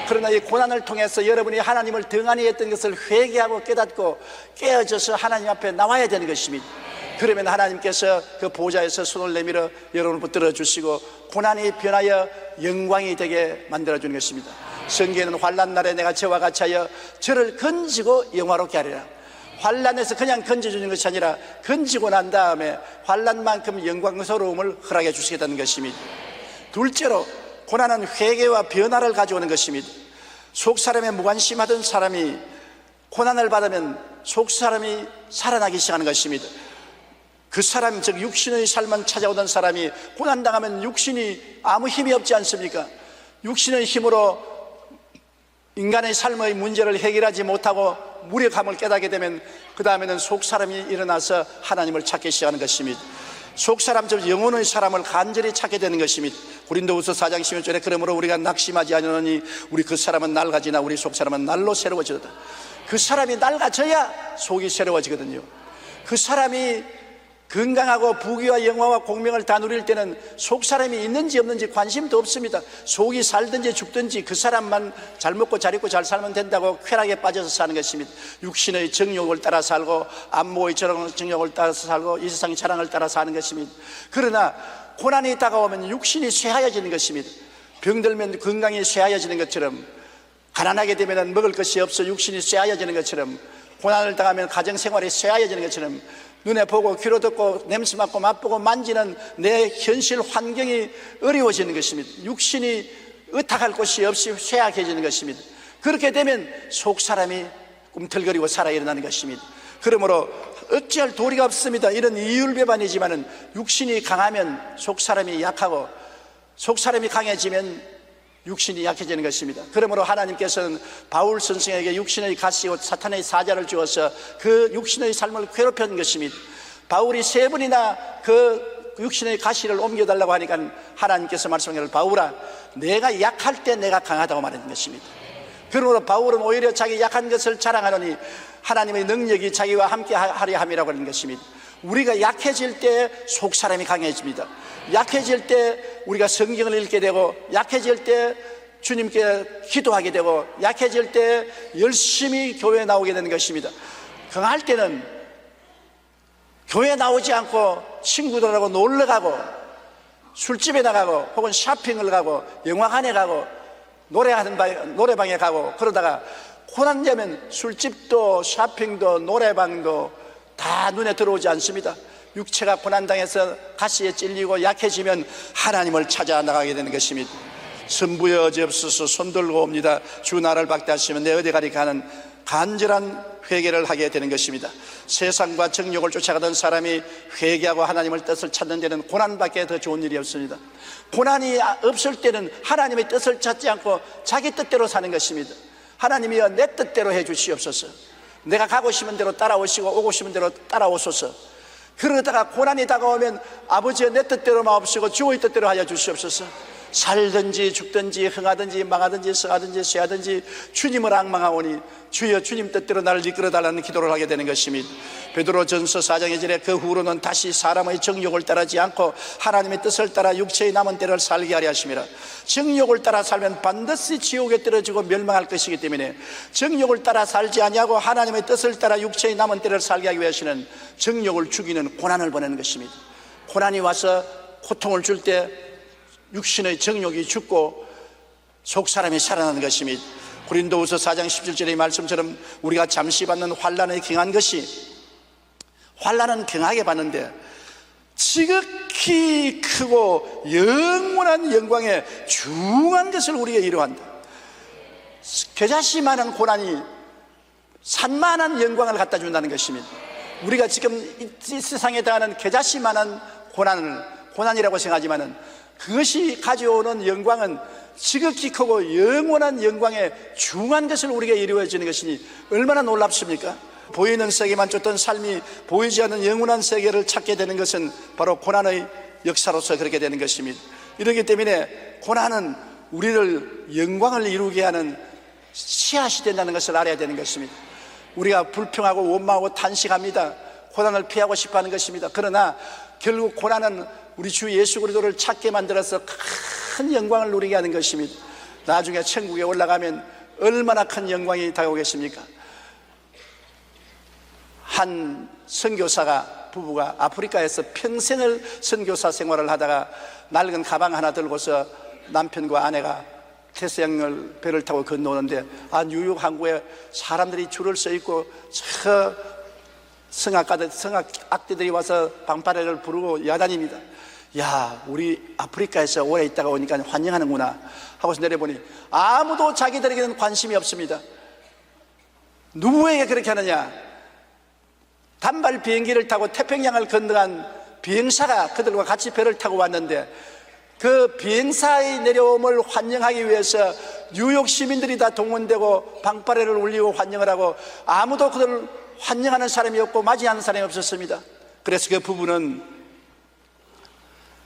그러나 이 고난을 통해서 여러분이 하나님을 등한히 했던 것을 회개하고 깨닫고 깨어져서 하나님 앞에 나와야 되는 것입니다. 그러면 하나님께서 그 보좌에서 손을 내밀어 여러분을 붙들어 주시고 고난이 변하여 영광이 되게 만들어주는 것입니다. 성경에는 환난 날에 내가 저와 같이 하여 저를 건지고 영화롭게 하리라. 환난에서 그냥 건져주는 것이 아니라 건지고 난 다음에 환난만큼 영광스러움을 허락해 주시겠다는 것입니다. 둘째로 고난은 회개와 변화를 가져오는 것입니다. 속사람에 무관심하던 사람이 고난을 받으면 속사람이 살아나기 시작하는 것입니다. 그 사람, 즉 육신의 삶만 찾아오던 사람이 고난당하면 육신이 아무 힘이 없지 않습니까? 육신의 힘으로 인간의 삶의 문제를 해결하지 못하고 무력함을 깨닫게 되면 그 다음에는 속사람이 일어나서 하나님을 찾기 시작하는 것입니다. 속사람처럼 영혼의 사람을 간절히 찾게 되는 것입니다. 고린도후서 4장 16절에 그러므로 우리가 낙심하지 않으니 우리 그 사람은 낡아지나 우리 속사람은 날로 새로워지도다. 그 사람이 낡아져야 속이 새로워지거든요. 그 사람이 건강하고 부귀와 영화와 공명을 다 누릴 때는 속사람이 있는지 없는지 관심도 없습니다. 속이 살든지 죽든지 그 사람만 잘 먹고 잘 입고 잘 살면 된다고 쾌락에 빠져서 사는 것입니다. 육신의 정욕을 따라 살고 안목의 정욕을 따라서 살고 이 세상의 자랑을 따라 사는 것입니다. 그러나 고난이 다가오면 육신이 쇠하여지는 것입니다. 병들면 건강이 쇠하여지는 것처럼, 가난하게 되면 먹을 것이 없어 육신이 쇠하여지는 것처럼, 고난을 당하면 가정생활이 쇠하여지는 것처럼, 눈에 보고 귀로 듣고 냄새 맡고 맛보고 만지는 내 현실 환경이 어려워지는 것입니다. 육신이 의탁할 곳이 없이 쇠약해지는 것입니다. 그렇게 되면 속사람이 꿈틀거리고 살아 일어나는 것입니다. 그러므로 어찌할 도리가 없습니다. 이런 이율배반이지만은 육신이 강하면 속사람이 약하고 속사람이 강해지면 육신이 약해지는 것입니다. 그러므로 하나님께서는 바울 선생에게 육신의 가시와 사탄의 사자를 주어서 그 육신의 삶을 괴롭혔던 것입니다. 바울이 3번이나 그 육신의 가시를 옮겨달라고 하니까 하나님께서 말씀하기를 바울아 내가 약할 때 내가 강하다고 말하는 것입니다. 그러므로 바울은 오히려 자기 약한 것을 자랑하노니 하나님의 능력이 자기와 함께 하려 함이라고 하는 것입니다. 우리가 약해질 때 속사람이 강해집니다. 약해질 때 우리가 성경을 읽게 되고, 약해질 때 주님께 기도하게 되고, 약해질 때 열심히 교회에 나오게 되는 것입니다. 강할 때는 교회에 나오지 않고 친구들하고 놀러 가고 술집에 나가고 혹은 쇼핑을 가고 영화관에 가고 노래방에 가고 그러다가 고난되면 술집도 쇼핑도 노래방도 다 눈에 들어오지 않습니다. 육체가 고난당해서 가시에 찔리고 약해지면 하나님을 찾아 나가게 되는 것입니다. 선부여 어지없소서 손들고 옵니다. 주 나를 박대하시면 내 어디 가리까 하는 간절한 회개를 하게 되는 것입니다. 세상과 정욕을 쫓아가던 사람이 회개하고 하나님의 뜻을 찾는 데는 고난밖에 더 좋은 일이 없습니다. 고난이 없을 때는 하나님의 뜻을 찾지 않고 자기 뜻대로 사는 것입니다. 하나님이여 내 뜻대로 해 주시옵소서. 내가 가고 싶은 대로 따라오시고 오고 싶은 대로 따라오소서. 그러다가 고난이 다가오면 아버지의 내 뜻대로 마옵시고 주의 뜻대로 하여 주시옵소서. 살든지 죽든지 흥하든지 망하든지 성하든지 쇠하든지 주님을 앙망하오니 주여 주님 뜻대로 나를 이끌어달라는 기도를 하게 되는 것입니다. 베드로전서 4장 2절에 그 후로는 다시 사람의 정욕을 따르지 않고 하나님의 뜻을 따라 육체의 남은 때를 살게 하려 하심이라. 정욕을 따라 살면 반드시 지옥에 떨어지고 멸망할 것이기 때문에 정욕을 따라 살지 아니하고 하나님의 뜻을 따라 육체의 남은 때를 살게 하기 위해서는 정욕을 죽이는 고난을 보내는 것입니다. 고난이 와서 고통을 줄 때 육신의 정욕이 죽고 속사람이 살아나는 것입니다. 고린도후서 4장 17절의 말씀처럼 우리가 잠시 받는 환난에 경한 것이, 환난은 경하게 받는데 지극히 크고 영원한 영광의 중한 것을 우리에게 이루한다. 겨자씨만한 고난이 산만한 영광을 갖다 준다는 것입니다. 우리가 지금 이 세상에 당하는 겨자씨만한 고난이라고 생각하지만은 그것이 가져오는 영광은 지극히 크고 영원한 영광의 중한 것을 우리에게 이루어지는 것이니 얼마나 놀랍습니까? 보이는 세계만 쫓던 삶이 보이지 않는 영원한 세계를 찾게 되는 것은 바로 고난의 역사로서 그렇게 되는 것입니다. 이렇기 때문에 고난은 우리를 영광을 이루게 하는 씨앗이 된다는 것을 알아야 되는 것입니다. 우리가 불평하고 원망하고 탄식합니다. 고난을 피하고 싶어하는 것입니다. 그러나 결국 고난은 우리 주 예수 그리스도를 찾게 만들어서 큰 영광을 누리게 하는 것입니다. 나중에 천국에 올라가면 얼마나 큰 영광이 다가오겠습니까? 한 선교사가 부부가 아프리카에서 평생을 선교사 생활을 하다가 낡은 가방 하나 들고서 남편과 아내가 태평양을 배를 타고 건너오는데 뉴욕 항구에 사람들이 줄을 서 있고 저 성악악대들이 와서 방파레를 부르고 야단입니다. 야, 우리 아프리카에서 오래 있다가 오니까 환영하는구나 하고서 내려보니 아무도 자기들에게는 관심이 없습니다. 누구에게 그렇게 하느냐? 단발 비행기를 타고 태평양을 건너간 비행사가 그들과 같이 배를 타고 왔는데 그 비행사의 내려옴을 환영하기 위해서 뉴욕 시민들이 다 동원되고 방파레를 울리고 환영을 하고 아무도 그들을 환영하는 사람이 없고 맞이하는 사람이 없었습니다. 그래서 그 부부는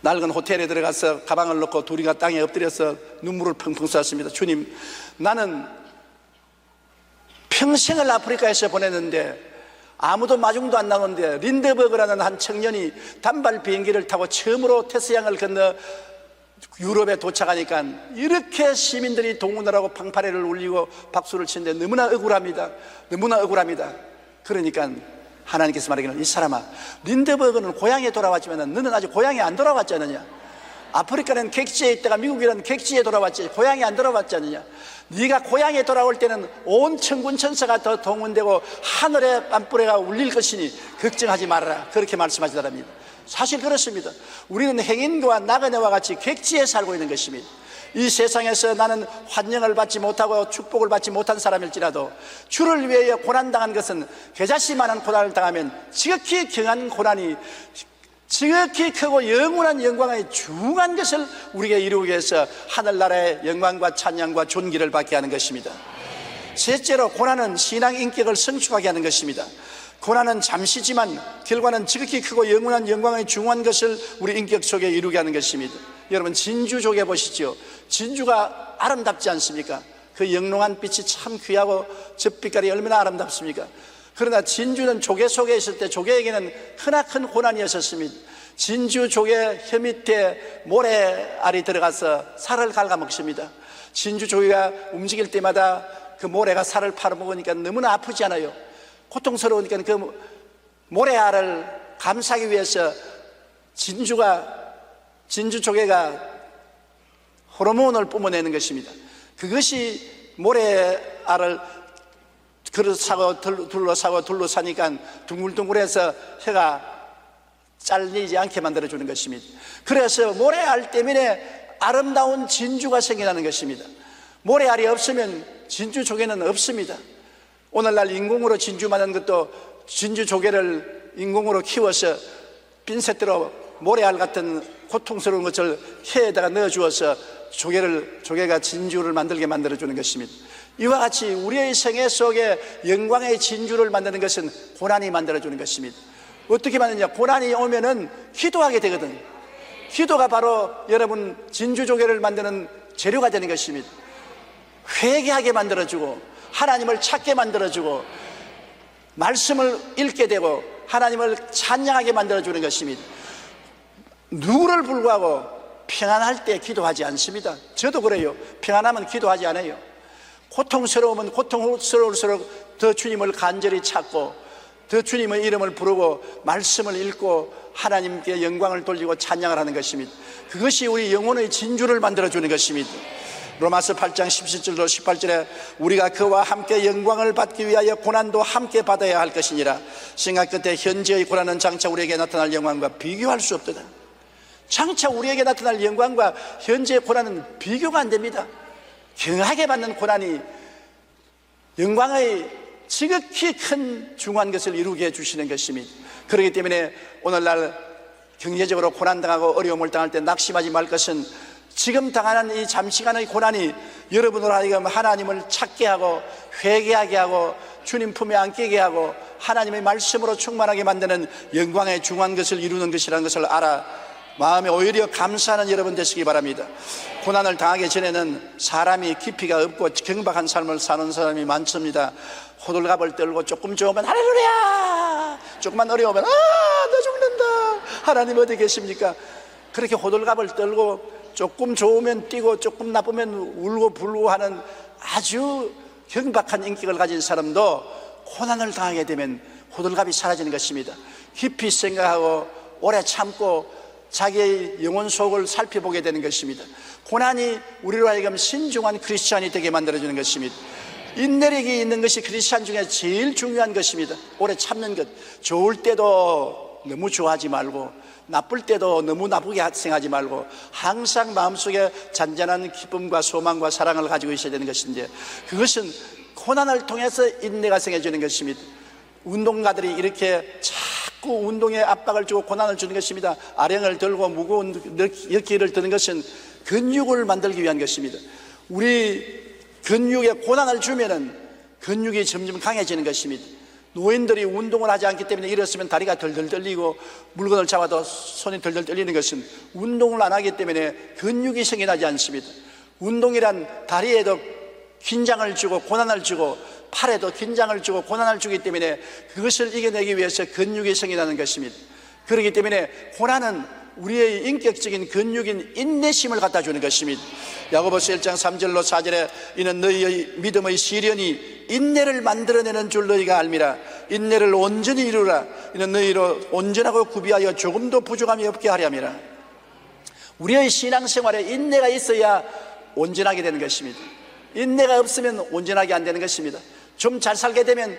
낡은 호텔에 들어가서 가방을 넣고 둘이가 땅에 엎드려서 눈물을 펑펑 쐈습니다. 주님, 나는 평생을 아프리카에서 보냈는데 아무도 마중도 안 나오는데 린드버그라는 한 청년이 단발 비행기를 타고 처음으로 태서양을 건너 유럽에 도착하니까 이렇게 시민들이 동원을 하고 방파레를 울리고 박수를 치는데 너무나 억울합니다. 너무나 억울합니다. 그러니까 하나님께서 말하기를, 이 사람아, 린드버그는 고향에 돌아왔지만 너는 아직 고향에 안 돌아왔지 않느냐? 아프리카는 객지에 있다가 미국이라는 객지에 돌아왔지 고향에 안 돌아왔지 않느냐? 네가 고향에 돌아올 때는 온 천군 천사가 더 동원되고 하늘의 빰뿌레가 울릴 것이니 걱정하지 말아라. 그렇게 말씀하시더랍니다. 사실 그렇습니다. 우리는 행인과 나그네와 같이 객지에 살고 있는 것입니다. 이 세상에서 나는 환영을 받지 못하고 축복을 받지 못한 사람일지라도 주를 위하여 고난당한 것은 겨자씨만한 고난을 당하면 지극히 경한 고난이 지극히 크고 영원한 영광의 중한 것을 우리에게 이루기 위해서 하늘나라의 영광과 찬양과 존귀를 받게 하는 것입니다. 셋째로, 고난은 신앙 인격을 성숙하게 하는 것입니다. 고난은 잠시지만 결과는 지극히 크고 영원한 영광의 중한 것을 우리 인격 속에 이루게 하는 것입니다. 여러분, 진주 조개 보시죠. 진주가 아름답지 않습니까? 그 영롱한 빛이 참 귀하고 젖빛깔이 얼마나 아름답습니까? 그러나 진주는 조개 속에 있을 때 조개에게는 크나큰 고난이었습니다. 진주 조개 혀 밑에 모래알이 들어가서 살을 갉아먹습니다. 진주 조개가 움직일 때마다 그 모래가 살을 팔아먹으니까 너무나 아프지 않아요? 고통스러우니까 그 모래알을 감싸기 위해서 진주 조개가 호르몬을 뿜어내는 것입니다. 그것이 모래알을 그릇사고 둘러사니까 둥글둥글해서 혀가 잘리지 않게 만들어주는 것입니다. 그래서 모래알 때문에 아름다운 진주가 생겨나는 것입니다. 모래알이 없으면 진주 조개는 없습니다. 오늘날 인공으로 진주 만든 것도 진주 조개를 인공으로 키워서 핀셋으로 모래알 같은 고통스러운 것을 혀에다가 넣어주어서 조개가 진주를 만들게 만들어주는 것입니다. 이와 같이 우리의 생애 속에 영광의 진주를 만드는 것은 고난이 만들어주는 것입니다. 어떻게 만드냐? 고난이 오면은 기도하게 되거든. 기도가 바로 여러분 진주조개를 만드는 재료가 되는 것입니다. 회개하게 만들어주고 하나님을 찾게 만들어주고 말씀을 읽게 되고 하나님을 찬양하게 만들어주는 것입니다. 누구를 불구하고 평안할 때 기도하지 않습니다. 저도 그래요. 평안하면 기도하지 않아요. 고통스러우면 고통스러울수록 더 주님을 간절히 찾고 더 주님의 이름을 부르고 말씀을 읽고 하나님께 영광을 돌리고 찬양을 하는 것입니다. 그것이 우리 영혼의 진주를 만들어주는 것입니다. 로마서 8장 17절로 18절에 우리가 그와 함께 영광을 받기 위하여 고난도 함께 받아야 할 것이니라. 생각 끝에 현재의 고난은 장차 우리에게 나타날 영광과 비교할 수 없도다. 장차 우리에게 나타날 영광과 현재의 고난은 비교가 안 됩니다. 경하게 받는 고난이 영광의 지극히 큰 중한 것을 이루게 해주시는 것입니다. 그렇기 때문에 오늘날 경제적으로 고난당하고 어려움을 당할 때 낙심하지 말 것은 지금 당하는 이 잠시간의 고난이 여러분으로 하여금 하나님을 찾게 하고 회개하게 하고 주님 품에 안기게 하고 하나님의 말씀으로 충만하게 만드는 영광의 중한 것을 이루는 것이라는 것을 알아 마음에 오히려 감사하는 여러분 되시기 바랍니다. 고난을 당하기 전에는 사람이 깊이가 없고 경박한 삶을 사는 사람이 많습니다. 호들갑을 떨고 조금 좋으면 할렐루야, 조금만 어려우면 나 죽는다, 하나님 어디 계십니까? 그렇게 호들갑을 떨고 조금 좋으면 뛰고 조금 나쁘면 울고 불고 하는 아주 경박한 인격을 가진 사람도 고난을 당하게 되면 호들갑이 사라지는 것입니다. 깊이 생각하고 오래 참고 자기의 영혼 속을 살펴보게 되는 것입니다. 고난이 우리로 하여금 신중한 크리스찬이 되게 만들어주는 것입니다. 인내력이 있는 것이 크리스찬 중에 제일 중요한 것입니다. 오래 참는 것. 좋을 때도 너무 좋아하지 말고 나쁠 때도 너무 나쁘게 생각하지 말고 항상 마음속에 잔잔한 기쁨과 소망과 사랑을 가지고 있어야 되는 것인데 그것은 고난을 통해서 인내가 생겨지는 것입니다. 운동가들이 이렇게 자꾸 운동에 압박을 주고 고난을 주는 것입니다. 아령을 들고 무거운 역기를 드는 것은 근육을 만들기 위한 것입니다. 우리 근육에 고난을 주면은 근육이 점점 강해지는 것입니다. 노인들이 운동을 하지 않기 때문에 일었으면 다리가 덜덜 떨리고 물건을 잡아도 손이 덜덜 떨리는 것은 운동을 안 하기 때문에 근육이 생겨나지 않습니다. 운동이란 다리에도 긴장을 주고 고난을 주고 팔에도 긴장을 주고 고난을 주기 때문에 그것을 이겨내기 위해서 근육이 생겨나는 것입니다. 그렇기 때문에 고난은 우리의 인격적인 근육인 인내심을 갖다 주는 것입니다. 야고보서 1장 3절로 4절에 이는 너희의 믿음의 시련이 인내를 만들어내는 줄 너희가 알미라. 인내를 온전히 이루라. 이는 너희로 온전하고 구비하여 조금도 부족함이 없게 하렴이라. 우리의 신앙생활에 인내가 있어야 온전하게 되는 것입니다. 인내가 없으면 온전하게 안 되는 것입니다. 좀 잘 살게 되면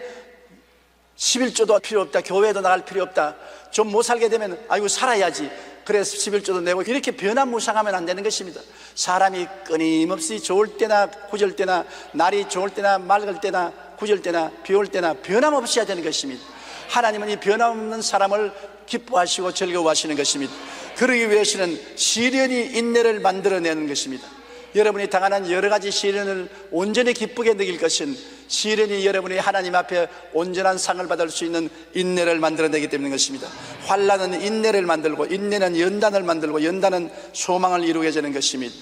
11조도 필요 없다, 교회도 나갈 필요 없다. 좀 못 살게 되면 아이고 살아야지, 그래서 11조도 내고, 이렇게 변화무쌍하면 안 되는 것입니다. 사람이 끊임없이 좋을 때나 구절 때나, 날이 좋을 때나 맑을 때나 구절 때나 비 올 때나 변함없이 해야 되는 것입니다. 하나님은 이 변함없는 사람을 기뻐하시고 즐거워하시는 것입니다. 그러기 위해서는 시련이 인내를 만들어내는 것입니다. 여러분이 당하는 여러 가지 시련을 온전히 기쁘게 느낄 것은 시련이 여러분이 하나님 앞에 온전한 상을 받을 수 있는 인내를 만들어내기 때문인 것입니다. 환난은 인내를 만들고, 인내는 연단을 만들고, 연단은 소망을 이루게 되는 것입니다.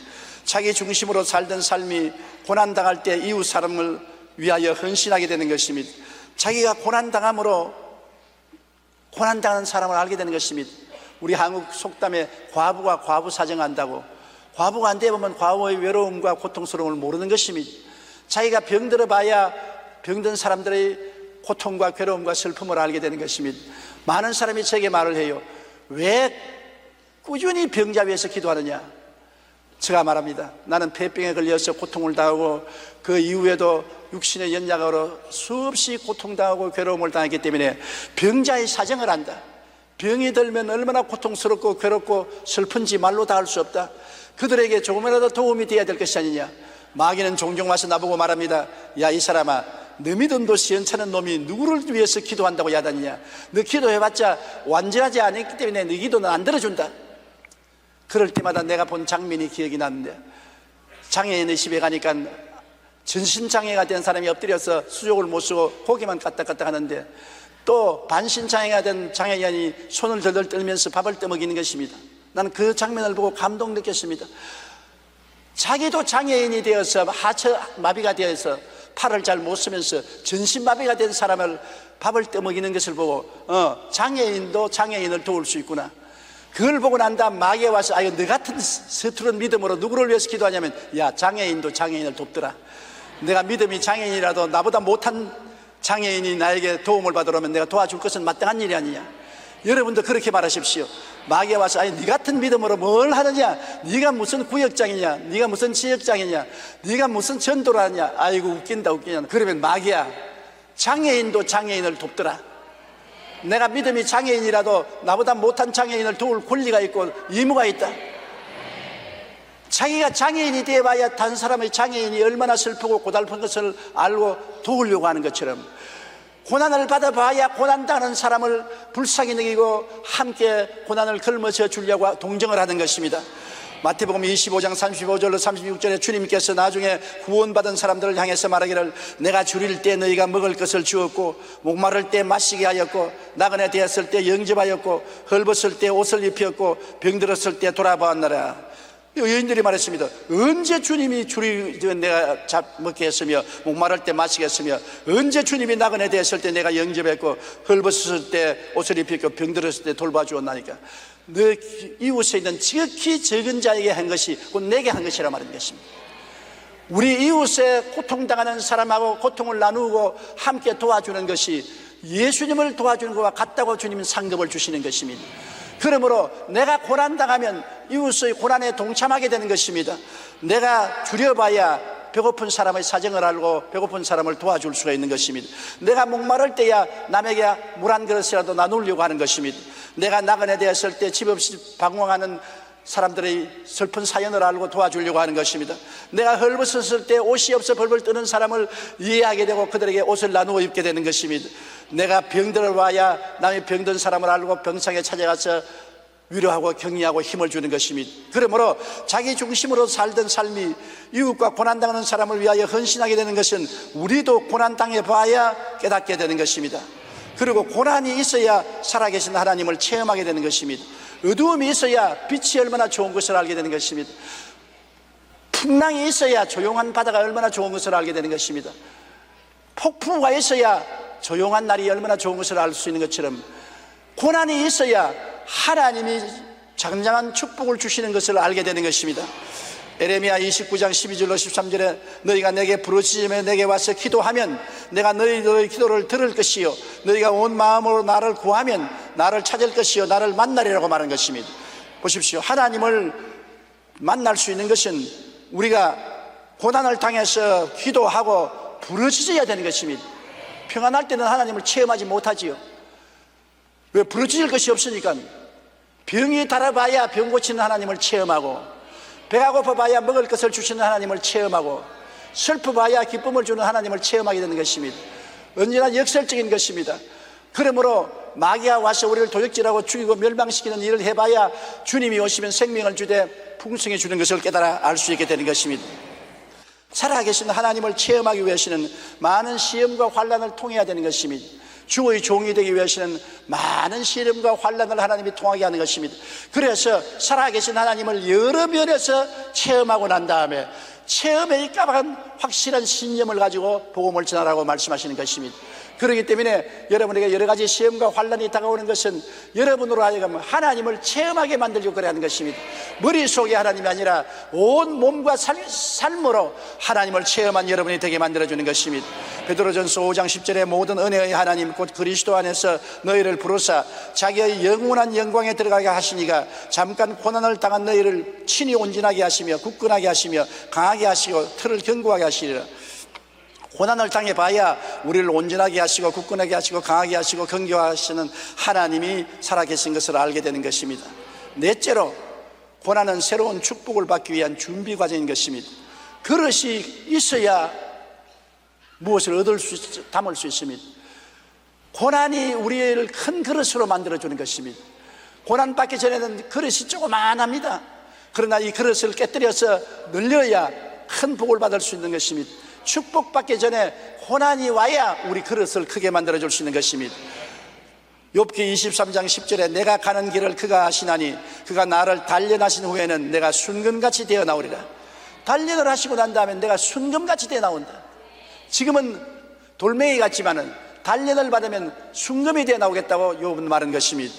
자기 중심으로 살던 삶이 고난당할 때 이웃 사람을 위하여 헌신하게 되는 것입니다. 자기가 고난당함으로 고난당하는 사람을 알게 되는 것입니다. 우리 한국 속담에 과부가 과부 사정한다고, 과부가 안 되면 과부의 외로움과 고통스러움을 모르는 것입니다. 자기가 병들어 봐야 병든 사람들의 고통과 괴로움과 슬픔을 알게 되는 것입니다. 많은 사람이 제게 말을 해요. 왜 꾸준히 병자 위해서 기도하느냐? 제가 말합니다. 나는 폐병에 걸려서 고통을 당하고 그 이후에도 육신의 연약으로 수없이 고통당하고 괴로움을 당했기 때문에 병자의 사정을 안다. 병이 들면 얼마나 고통스럽고 괴롭고 슬픈지 말로 다 할 수 없다. 그들에게 조금이라도 도움이 되어야 될 것이 아니냐. 마귀는 종종 와서 나보고 말합니다. 야, 이 사람아, 너 믿음도 시원찮은 놈이 누구를 위해서 기도한다고 야단이냐? 너 기도해봤자 완전하지 않았기 때문에 너 기도는 안 들어준다. 그럴 때마다 내가 본 장면이 기억이 나는데, 장애인의 집에 가니까 전신장애가 된 사람이 엎드려서 수족을 못 쓰고 고개만 까딱까딱 하는데, 또 반신장애가 된 장애인이 손을 덜덜 떨면서 밥을 떠먹이는 것입니다. 나는 그 장면을 보고 감동 느꼈습니다. 자기도 장애인이 되어서 하체 마비가 되어서 팔을 잘 못 쓰면서 전신마비가 된 사람을 밥을 떠먹이는 것을 보고 장애인도 장애인을 도울 수 있구나. 그걸 보고 난 다음 마귀에 와서 아유, 너 같은 서투른 믿음으로 누구를 위해서 기도하냐면, 야, 장애인도 장애인을 돕더라. 내가 믿음이 장애인이라도 나보다 못한 장애인이 나에게 도움을 받으러 오면 내가 도와줄 것은 마땅한 일이 아니냐. 여러분도 그렇게 말하십시오. 마귀가 와서 아니, 네 같은 믿음으로 뭘 하느냐? 네가 무슨 구역장이냐? 네가 무슨 지역장이냐? 네가 무슨 전도를 하냐? 아이고, 웃긴다. 그러면 마귀야, 장애인도 장애인을 돕더라. 내가 믿음이 장애인이라도 나보다 못한 장애인을 도울 권리가 있고 의무가 있다. 자기가 장애인이 되어봐야 다른 사람의 장애인이 얼마나 슬프고 고달픈 것을 알고 도우려고 하는 것처럼, 고난을 받아봐야 고난당하는 사람을 불쌍히 여기고 함께 고난을 걸머져 주려고 동정을 하는 것입니다. 마태복음 25장 35절로 36절에 주님께서 나중에 구원받은 사람들을 향해서 말하기를, 내가 줄일 때 너희가 먹을 것을 주었고, 목마를 때 마시게 하였고, 나그네 되었을 때 영접하였고, 헐벗을 때 옷을 입혔고, 병들었을 때 돌아보았노라. 여인들이 말했습니다. 언제 주님이 내가 먹게 했으며, 목마를 때 마시게 했으며, 언제 주님이 나그네 되었을 때 내가 영접했고, 헐벗을 때 옷을 입혔고, 병들었을 때 돌봐주었나니까. 너 이웃에 있는 지극히 적은 자에게 한 것이 곧 내게 한 것이라 말하는 것입니다. 우리 이웃에 고통당하는 사람하고 고통을 나누고 함께 도와주는 것이 예수님을 도와주는 것과 같다고 주님은 상급을 주시는 것입니다. 그러므로 내가 고난당하면 이웃의 고난에 동참하게 되는 것입니다. 내가 줄여봐야 배고픈 사람의 사정을 알고 배고픈 사람을 도와줄 수가 있는 것입니다. 내가 목마를 때야 남에게 물 한 그릇이라도 나누려고 하는 것입니다. 내가 나그네 되었을 때 집 없이 방황하는 사람들의 슬픈 사연을 알고 도와주려고 하는 것입니다. 내가 헐벗었을 때 옷이 없어 벌벌 떠는 사람을 이해하게 되고 그들에게 옷을 나누어 입게 되는 것입니다. 내가 병들어 와야 남의 병든 사람을 알고 병상에 찾아가서 위로하고 격려하고 힘을 주는 것입니다. 그러므로 자기 중심으로 살던 삶이 이웃과 고난당하는 사람을 위하여 헌신하게 되는 것은 우리도 고난당해 봐야 깨닫게 되는 것입니다. 그리고 고난이 있어야 살아계신 하나님을 체험하게 되는 것입니다. 어두움이 있어야 빛이 얼마나 좋은 것을 알게 되는 것입니다. 풍랑이 있어야 조용한 바다가 얼마나 좋은 것을 알게 되는 것입니다. 폭풍우가 있어야 조용한 날이 얼마나 좋은 것을 알 수 있는 것처럼 고난이 있어야 하나님이 장장한 축복을 주시는 것을 알게 되는 것입니다. 에레미야 29장 12절로 13절에 너희가 내게 부르짖으며 내게 와서 기도하면 내가 너희들의 기도를 들을 것이요 너희가 온 마음으로 나를 구하면 나를 찾을 것이요 나를 만나리라고 말한 것입니다. 보십시오. 하나님을 만날 수 있는 것은 우리가 고난을 당해서 기도하고 부르짖어야 되는 것입니다. 평안할 때는 하나님을 체험하지 못하지요. 왜? 부르짖을 것이 없으니까. 병이 달아봐야 병 고치는 하나님을 체험하고, 배가 고파봐야 먹을 것을 주시는 하나님을 체험하고, 슬퍼봐야 기쁨을 주는 하나님을 체험하게 되는 것입니다. 언제나 역설적인 것입니다. 그러므로 마귀가 와서 우리를 도적질하고 죽이고 멸망시키는 일을 해봐야 주님이 오시면 생명을 주되 풍성해 주는 것을 깨달아 알 수 있게 되는 것입니다. 살아계신 하나님을 체험하기 위해서는 많은 시험과 환난을 통해야 되는 것입니다. 주의 종이 되기 위해서는 많은 시험과 환난을 하나님이 통하게 하는 것입니다. 그래서 살아계신 하나님을 여러 면에서 체험하고 난 다음에 체험에 입각한 확실한 신념을 가지고 복음을 전하라고 말씀하시는 것입니다. 그렇기 때문에 여러분에게 여러 가지 시험과 환난이 다가오는 것은 여러분으로 하여금 하나님을 체험하게 만들려고 그래 하는 것입니다. 머릿속에 하나님이 아니라 온 몸과 삶으로 하나님을 체험한 여러분이 되게 만들어주는 것입니다. 베드로전서 5장 10절에 모든 은혜의 하나님 곧 그리스도 안에서 너희를 부르사 자기의 영원한 영광에 들어가게 하시니가 잠깐 고난을 당한 너희를 친히 온전하게 하시며 굳건하게 하시며 강하게 하시고 틀을 견고하게 하시리라. 고난을 당해봐야 우리를 온전하게 하시고 굳건하게 하시고 강하게 하시고 견고하시는 하나님이 살아계신 것을 알게 되는 것입니다. 넷째로 고난은 새로운 축복을 받기 위한 준비 과정인 것입니다. 그릇이 있어야 무엇을 담을 수 있습니다. 고난이 우리를 큰 그릇으로 만들어주는 것입니다. 고난 받기 전에는 그릇이 조그만합니다. 그러나 이 그릇을 깨뜨려서 늘려야 큰 복을 받을 수 있는 것입니다. 축복받기 전에 고난이 와야 우리 그릇을 크게 만들어줄 수 있는 것입니다. 욥기 23장 10절에 내가 가는 길을 그가 아시나니 그가 나를 단련하신 후에는 내가 순금같이 되어 나오리라. 단련을 하시고 난 다음에 내가 순금같이 되어 나온다. 지금은 돌멩이 같지만은 단련을 받으면 순금이 되어 나오겠다고 욥은 말한 것입니다.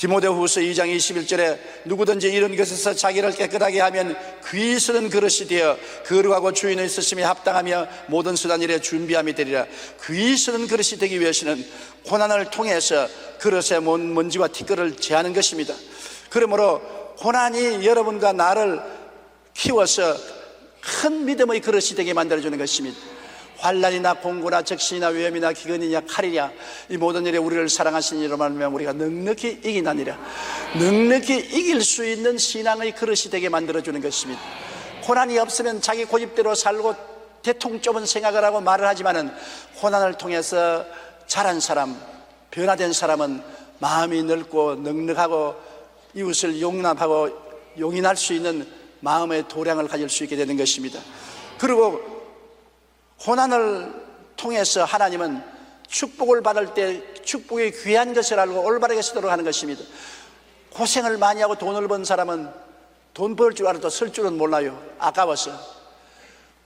디모데후서 2장 21절에 누구든지 이런 것에서 자기를 깨끗하게 하면 귀 쓰는 그릇이 되어 거룩하고 주인의 쓰심에 합당하며 모든 수단 일에 준비함이 되리라. 귀 쓰는 그릇이 되기 위해서는 고난을 통해서 그릇의 먼지와 티끌을 제하는 것입니다. 그러므로 고난이 여러분과 나를 키워서 큰 믿음의 그릇이 되게 만들어주는 것입니다. 환난이나 공고나 적신이나 위험이나 기근이냐 칼이냐 이 모든 일에 우리를 사랑하신 이로 말하면 우리가 넉넉히 이기나니라. 넉넉히 이길 수 있는 신앙의 그릇이 되게 만들어주는 것입니다. 고난이 없으면 자기 고집대로 살고 대통 좁은 생각을 하고 말을 하지만은 고난을 통해서 자란 사람, 변화된 사람은 마음이 넓고 넉넉하고 이웃을 용납하고 용인할 수 있는 마음의 도량을 가질 수 있게 되는 것입니다. 그리고 고난을 통해서 하나님은 축복을 받을 때 축복이 귀한 것을 알고 올바르게 쓰도록 하는 것입니다. 고생을 많이 하고 돈을 번 사람은 돈 벌 줄 알아도 쓸 줄은 몰라요. 아까워서.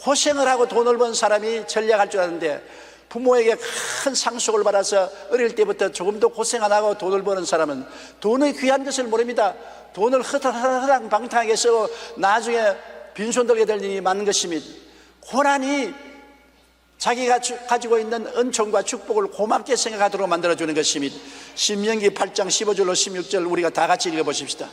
고생을 하고 돈을 번 사람이 전략할 줄 아는데 부모에게 큰 상속을 받아서 어릴 때부터 조금 더 고생 안 하고 돈을 버는 사람은 돈의 귀한 것을 모릅니다. 돈을 허랑방탕하게 쓰고 나중에 빈손 들게 될 일이 많은 것입니다. 고난이 자기가 가지고 있는 은총과 축복을 고맙게 생각하도록 만들어주는 것입니다. 신명기 8장 15절로 16절 우리가 다 같이 읽어보십시다.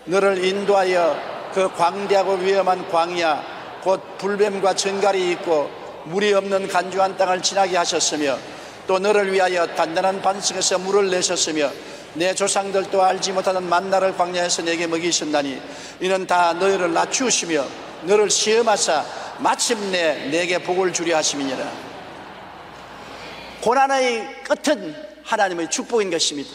너를 인도하여 그 광대하고 위험한 광야 곧 불뱀과 정갈이 있고 물이 없는 간주한 땅을 지나게 하셨으며 또 너를 위하여 단단한 반석에서 물을 내셨으며 내 조상들도 알지 못하는 만나를 광야에서 내게 먹이셨나니 이는 다 너희를 낮추시며 너를 시험하사 마침내 내게 복을 주려 하심이니라. 고난의 끝은 하나님의 축복인 것입니다.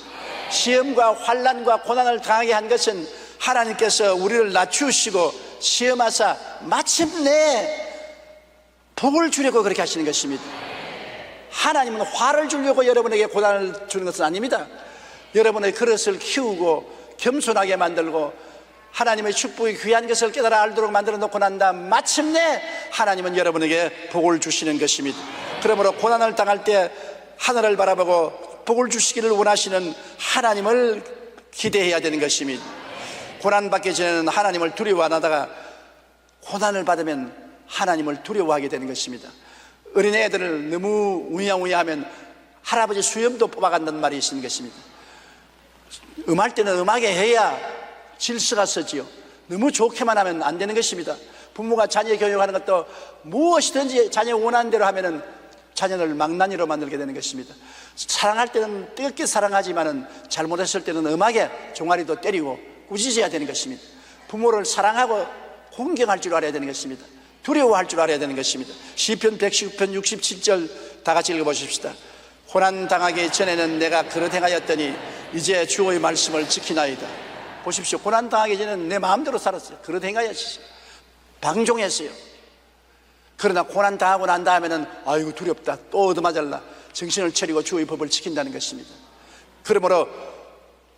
시험과 환난과 고난을 당하게 한 것은 하나님께서 우리를 낮추시고 시험하사 마침내 복을 주려고 그렇게 하시는 것입니다. 하나님은 화를 주려고 여러분에게 고난을 주는 것은 아닙니다. 여러분의 그릇을 키우고 겸손하게 만들고 하나님의 축복이 귀한 것을 깨달아 알도록 만들어 놓고 난 다음 마침내 하나님은 여러분에게 복을 주시는 것입니다. 그러므로 고난을 당할 때 하늘을 바라보고 복을 주시기를 원하시는 하나님을 기대해야 되는 것입니다. 고난받기 전에는 하나님을 두려워 안 하다가 고난을 받으면 하나님을 두려워하게 되는 것입니다. 어린애들을 너무 우야우야하면 할아버지 수염도 뽑아간다는 말이 있는 것입니다. 음할 때는 음하게 해야 질서가 서지요. 너무 좋게만 하면 안 되는 것입니다. 부모가 자녀 교육하는 것도 무엇이든지 자녀 원하는 대로 하면은 자녀를 망나니로 만들게 되는 것입니다. 사랑할 때는 뜨겁게 사랑하지만은 잘못했을 때는 음하게 종아리도 때리고 꾸짖어야 되는 것입니다. 부모를 사랑하고 공경할 줄 알아야 되는 것입니다. 두려워할 줄 알아야 되는 것입니다. 시편 119편 67절 다 같이 읽어보십시다. 고난 당하기 전에는 내가 그릇 행하였더니 이제 주의 말씀을 지키나이다. 보십시오. 고난 당하기 전에는 내 마음대로 살았어요. 그릇 행하였어요. 방종했어요. 그러나 고난 당하고 난 다음에는 아이고 두렵다, 또 얻어맞을라, 정신을 차리고 주의 법을 지킨다는 것입니다. 그러므로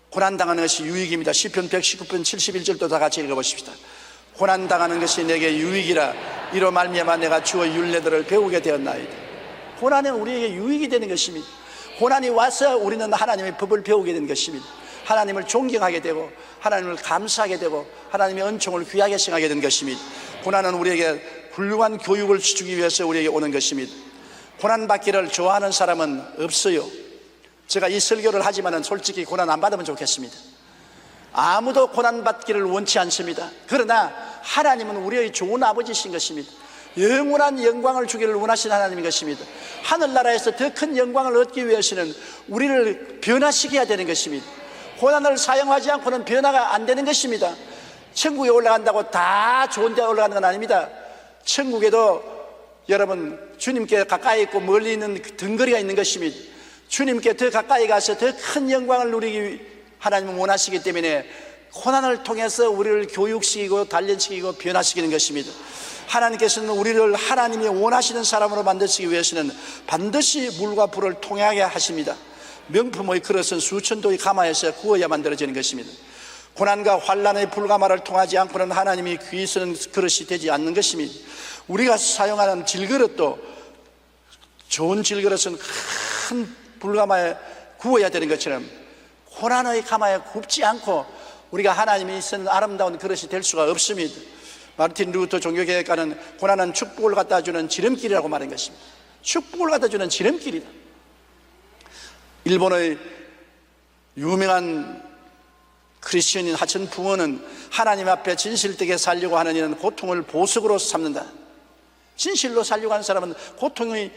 고난 당하는 것이 유익입니다. 시편 119편 71절도 다 같이 읽어보십시다. 고난 당하는 것이 내게 유익이라 이로 말미암아 내가 주의 율례들을 배우게 되었나이다. 고난은 우리에게 유익이 되는 것입니다. 고난이 와서 우리는 하나님의 법을 배우게 되는 것입니다. 하나님을 존경하게 되고 하나님을 감사하게 되고 하나님의 은총을 귀하게 생각하게 되는 것입니다. 고난은 우리에게 훌륭한 교육을 주기 위해서 우리에게 오는 것입니다. 고난받기를 좋아하는 사람은 없어요. 제가 이 설교를 하지만은 솔직히 고난 안 받으면 좋겠습니다. 아무도 고난받기를 원치 않습니다. 그러나 하나님은 우리의 좋은 아버지신 것입니다. 영원한 영광을 주기를 원하시는 하나님인 것입니다. 하늘나라에서 더 큰 영광을 얻기 위해서는 우리를 변화시켜야 되는 것입니다. 고난을 사용하지 않고는 변화가 안 되는 것입니다. 천국에 올라간다고 다 좋은 데 올라가는 건 아닙니다. 천국에도 여러분 주님께 가까이 있고 멀리 있는 등거리가 있는 것입니다. 주님께 더 가까이 가서 더 큰 영광을 누리기 하나님은 원하시기 때문에 고난을 통해서 우리를 교육시키고 단련시키고 변화시키는 것입니다. 하나님께서는 우리를 하나님이 원하시는 사람으로 만드시기 위해서는 반드시 물과 불을 통하게 하십니다. 명품의 그릇은 수천 도의 가마에서 구워야 만들어지는 것입니다. 고난과 환난의 불가마를 통하지 않고는 하나님이 귀히 쓰는 그릇이 되지 않는 것입니다. 우리가 사용하는 질그릇도 좋은 질그릇은 큰 불가마에 구워야 되는 것처럼 고난의 가마에 굽지 않고 우리가 하나님이 쓰는 아름다운 그릇이 될 수가 없습니다. 마르틴 루터 종교개혁가는 고난은 축복을 갖다 주는 지름길이라고 말한 것입니다. 축복을 갖다 주는 지름길이다. 일본의 유명한 크리스천인 하천 붕어는 하나님 앞에 진실되게 살려고 하는 이는 고통을 보석으로 삼는다. 진실로 살려고 하는 사람은 고통이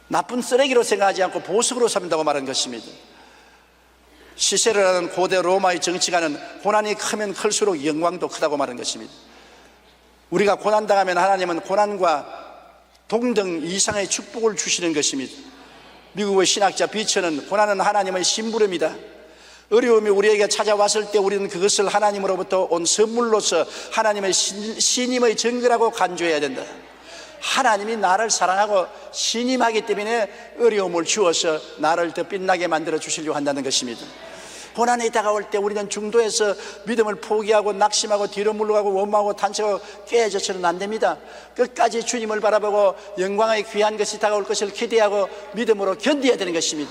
나쁜 쓰레기로 생각하지 않고 보석으로 삼는다고 말한 것입니다. 시세르라는 고대 로마의 정치가는 고난이 크면 클수록 영광도 크다고 말한 것입니다. 우리가 고난당하면 하나님은 고난과 동등 이상의 축복을 주시는 것입니다. 미국의 신학자 비처는 고난은 하나님의 심부름이다. 어려움이 우리에게 찾아왔을 때 우리는 그것을 하나님으로부터 온 선물로서 하나님의 신임의 증거라고 간주해야 된다. 하나님이 나를 사랑하고 신임하기 때문에 어려움을 주어서 나를 더 빛나게 만들어 주시려고 한다는 것입니다. 고난이 다가올 때 우리는 중도에서 믿음을 포기하고 낙심하고 뒤로 물러가고 원망하고 단체하고 깨져서는 안 됩니다. 끝까지 주님을 바라보고 영광의 귀한 것이 다가올 것을 기대하고 믿음으로 견뎌야 되는 것입니다.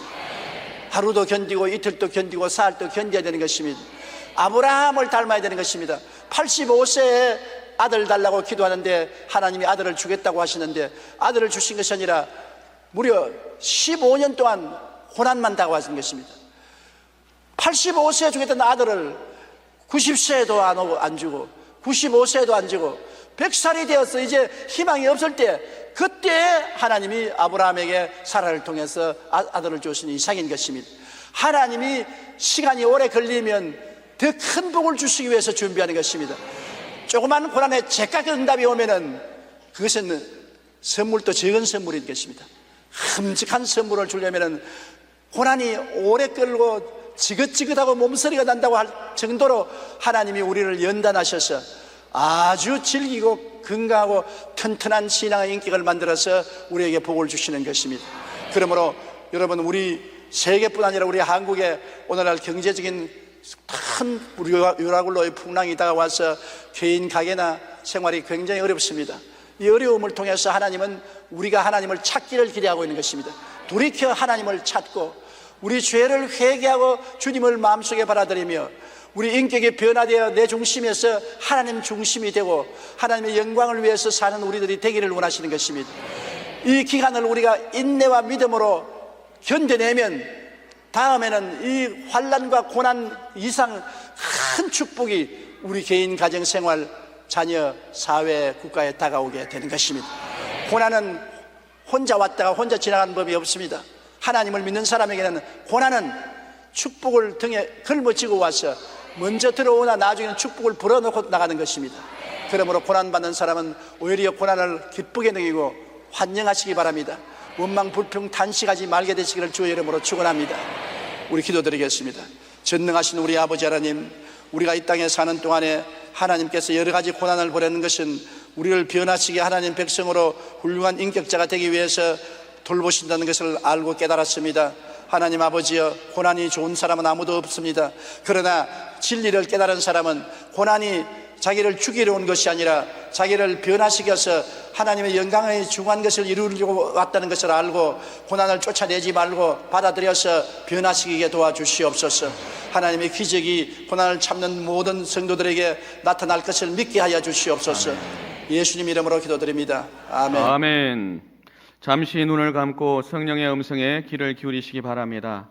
하루도 견디고 이틀도 견디고 사흘도 견뎌야 되는 것입니다. 아브라함을 닮아야 되는 것입니다. 85세에 아들 달라고 기도하는데 하나님이 아들을 주겠다고 하시는데 아들을 주신 것이 아니라 무려 15년 동안 고난만 다가왔던 것입니다. 85세에 주겠다는 아들을 90세에도 안 주고 95세에도 안 주고 100살이 되어서 이제 희망이 없을 때 그때 하나님이 아브라함에게 사라를 통해서 아들을 주신 이삭인 것입니다. 하나님이 시간이 오래 걸리면 더 큰 복을 주시기 위해서 준비하는 것입니다. 조그만 고난에 제깍 응답이 오면은 그것은 선물도 적은 선물인 것입니다. 흠직한 선물을 주려면은 고난이 오래 끌고 지긋지긋하고 몸서리가 난다고 할 정도로 하나님이 우리를 연단하셔서 아주 즐기고 건강하고 튼튼한 신앙의 인격을 만들어서 우리에게 복을 주시는 것입니다. 그러므로 여러분, 우리 세계뿐 아니라 우리 한국에 오늘날 경제적인 큰 유라굴로의 풍랑이 다가와서 개인 가게나 생활이 굉장히 어렵습니다. 이 어려움을 통해서 하나님은 우리가 하나님을 찾기를 기대하고 있는 것입니다. 돌이켜 하나님을 찾고 우리 죄를 회개하고 주님을 마음속에 받아들이며 우리 인격이 변화되어 내 중심에서 하나님 중심이 되고 하나님의 영광을 위해서 사는 우리들이 되기를 원하시는 것입니다. 이 기간을 우리가 인내와 믿음으로 견뎌내면 다음에는 이 환난과 고난 이상 큰 축복이 우리 개인 가정 생활, 자녀, 사회, 국가에 다가오게 되는 것입니다. 고난은 혼자 왔다가 혼자 지나가는 법이 없습니다. 하나님을 믿는 사람에게는 고난은 축복을 등에 걸머쥐고 와서 먼저 들어오나 나중에는 축복을 불어넣고 나가는 것입니다. 그러므로 고난받는 사람은 오히려 고난을 기쁘게 느끼고 환영하시기 바랍니다. 원망, 불평, 탄식하지 말게 되시기를 주의 이름으로 축원합니다. 우리 기도드리겠습니다. 전능하신 우리 아버지 하나님, 우리가 이 땅에 사는 동안에 하나님께서 여러 가지 고난을 보내는 것은 우리를 변화시키게 하나님 백성으로 훌륭한 인격자가 되기 위해서 돌보신다는 것을 알고 깨달았습니다. 하나님 아버지여, 고난이 좋은 사람은 아무도 없습니다. 그러나 진리를 깨달은 사람은 고난이 자기를 죽이려 온 것이 아니라 자기를 변화시켜서 하나님의 영광에 중요한 것을 이루려고 왔다는 것을 알고 고난을 쫓아내지 말고 받아들여서 변화시키게 도와주시옵소서. 하나님의 기적이 고난을 참는 모든 성도들에게 나타날 것을 믿게 하여 주시옵소서. 예수님 이름으로 기도드립니다. 아멘. 아멘. 잠시 눈을 감고 성령의 음성에 귀를 기울이시기 바랍니다.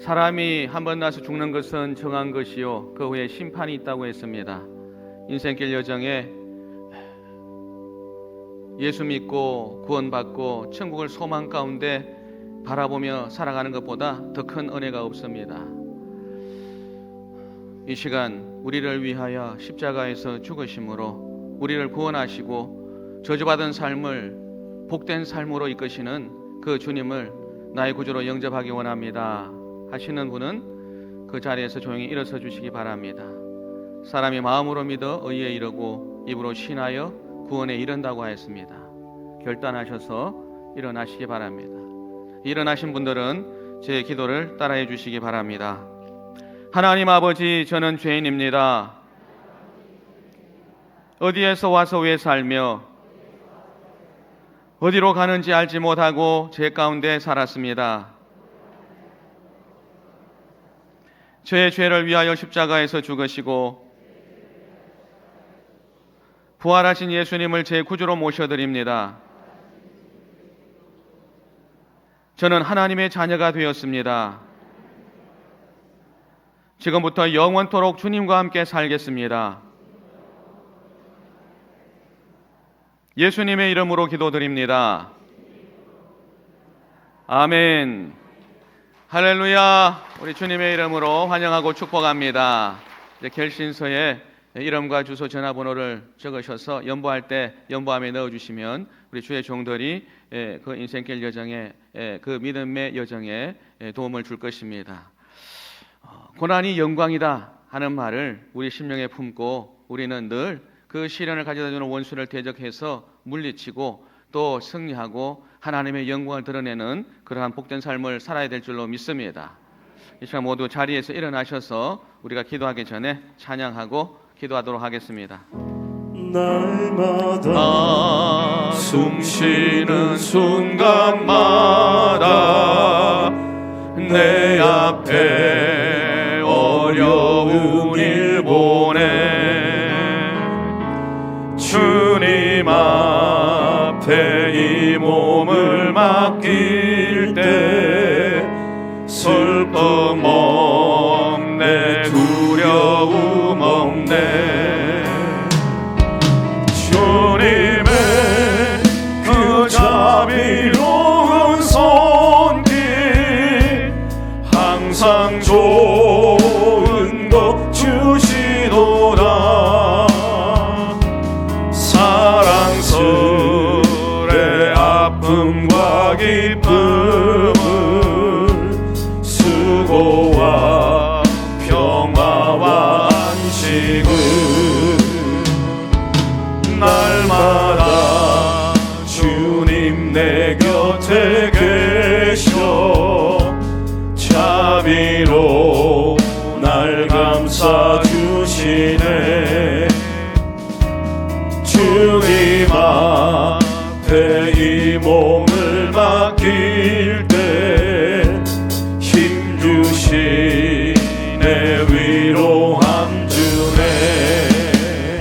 사람이 한 번 나서 죽는 것은 정한 것이요 그 후에 심판이 있다고 했습니다. 인생길 여정에 예수 믿고 구원받고 천국을 소망 가운데 바라보며 살아가는 것보다 더 큰 은혜가 없습니다. 이 시간 우리를 위하여 십자가에서 죽으심으로 우리를 구원하시고 저주받은 삶을 복된 삶으로 이끄시는 그 주님을 나의 구주로 영접하기 원합니다 하시는 분은 그 자리에서 조용히 일어서 주시기 바랍니다. 사람이 마음으로 믿어 의에 이르고 입으로 신하여 구원에 이른다고 하였습니다. 결단하셔서 일어나시기 바랍니다. 일어나신 분들은 제 기도를 따라해 주시기 바랍니다. 하나님 아버지, 저는 죄인입니다. 어디에서 와서 왜 살며 어디로 가는지 알지 못하고 죄 가운데 살았습니다. 저의 죄를 위하여 십자가에서 죽으시고 부활하신 예수님을 제 구주로 모셔드립니다. 저는 하나님의 자녀가 되었습니다. 지금부터 영원토록 주님과 함께 살겠습니다. 예수님의 이름으로 기도드립니다. 아멘. 할렐루야. 우리 주님의 이름으로 환영하고 축복합니다. 이제 결신서에 이름과 주소, 전화번호를 적으셔서 연보할 때 연보함에 넣어주시면 우리 주의 종들이 그 인생길 여정에, 그 믿음의 여정에 도움을 줄 것입니다. 고난이 영광이다 하는 말을 우리 심령에 품고 우리는 늘 그 시련을 가져다주는 원수를 대적해서 물리치고 또 승리하고 하나님의 영광을 드러내는 그러한 복된 삶을 살아야 될 줄로 믿습니다. 이 시간 모두 자리에서 일어나셔서 우리가 기도하기 전에 찬양하고 기도하도록 하겠습니다. 날마다 숨쉬는 순간마다 내 앞에 어려운 일 보내 주님 앞에 이 몸을 맡길 때 슬픔 없네, 두려움 없네. 주님의 그 자비로운 손길 항상 좋은 것 주시도다. 사랑스레 아픔과 기쁨을 수고와 자비로 날 감싸 주시네. 주님 앞에 이 몸을 맡길 때 힘 주시네. 위로함 주네.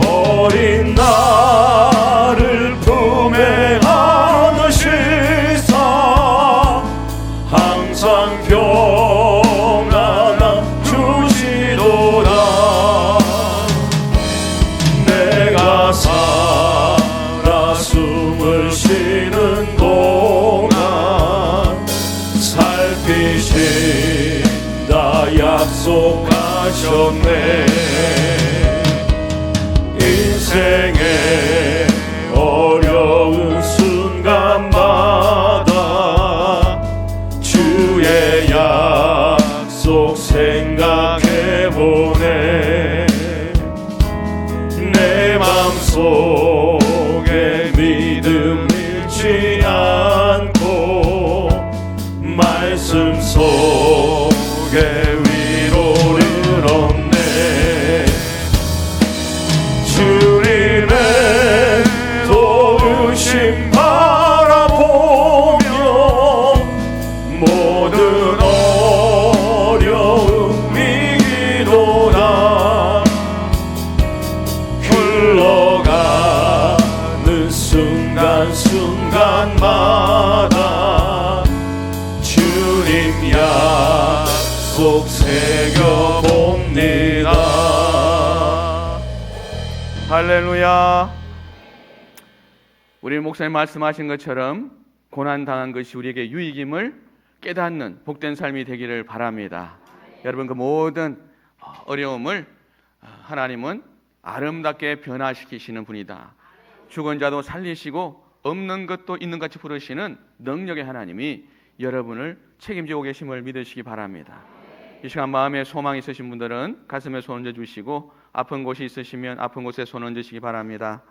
어린 나를 품에 안으시사 항상 평안함 주시도다. 내가 살아 숨을 쉬는 동안 살피신다 약속하셨네. 인생의 어려운 순간마다 주의 약속 생각해보네. 내 맘속에 믿음 잃지 않고 말씀 속에 위로를 얻네. 주님의 도우심 바라보며 모든 어려움 이기도다. 흘러가는 순간순간마다 주님 약속 새겨봅니다. 할렐루야. 우리 목사님 말씀하신 것처럼 고난당한 것이 우리에게 유익임을 깨닫는 복된 삶이 되기를 바랍니다. 여러분, 그 모든 어려움을 하나님은 아름답게 변화시키시는 분이다. 죽은 자도 살리시고 없는 것도 있는 같이 부르시는 능력의 하나님이 여러분을 책임지고 계심을 믿으시기 바랍니다. 이 시간 마음에 소망이 있으신 분들은 가슴에 손 얹어 주시고, 아픈 곳이 있으시면 아픈 곳에 손 얹으시기 바랍니다.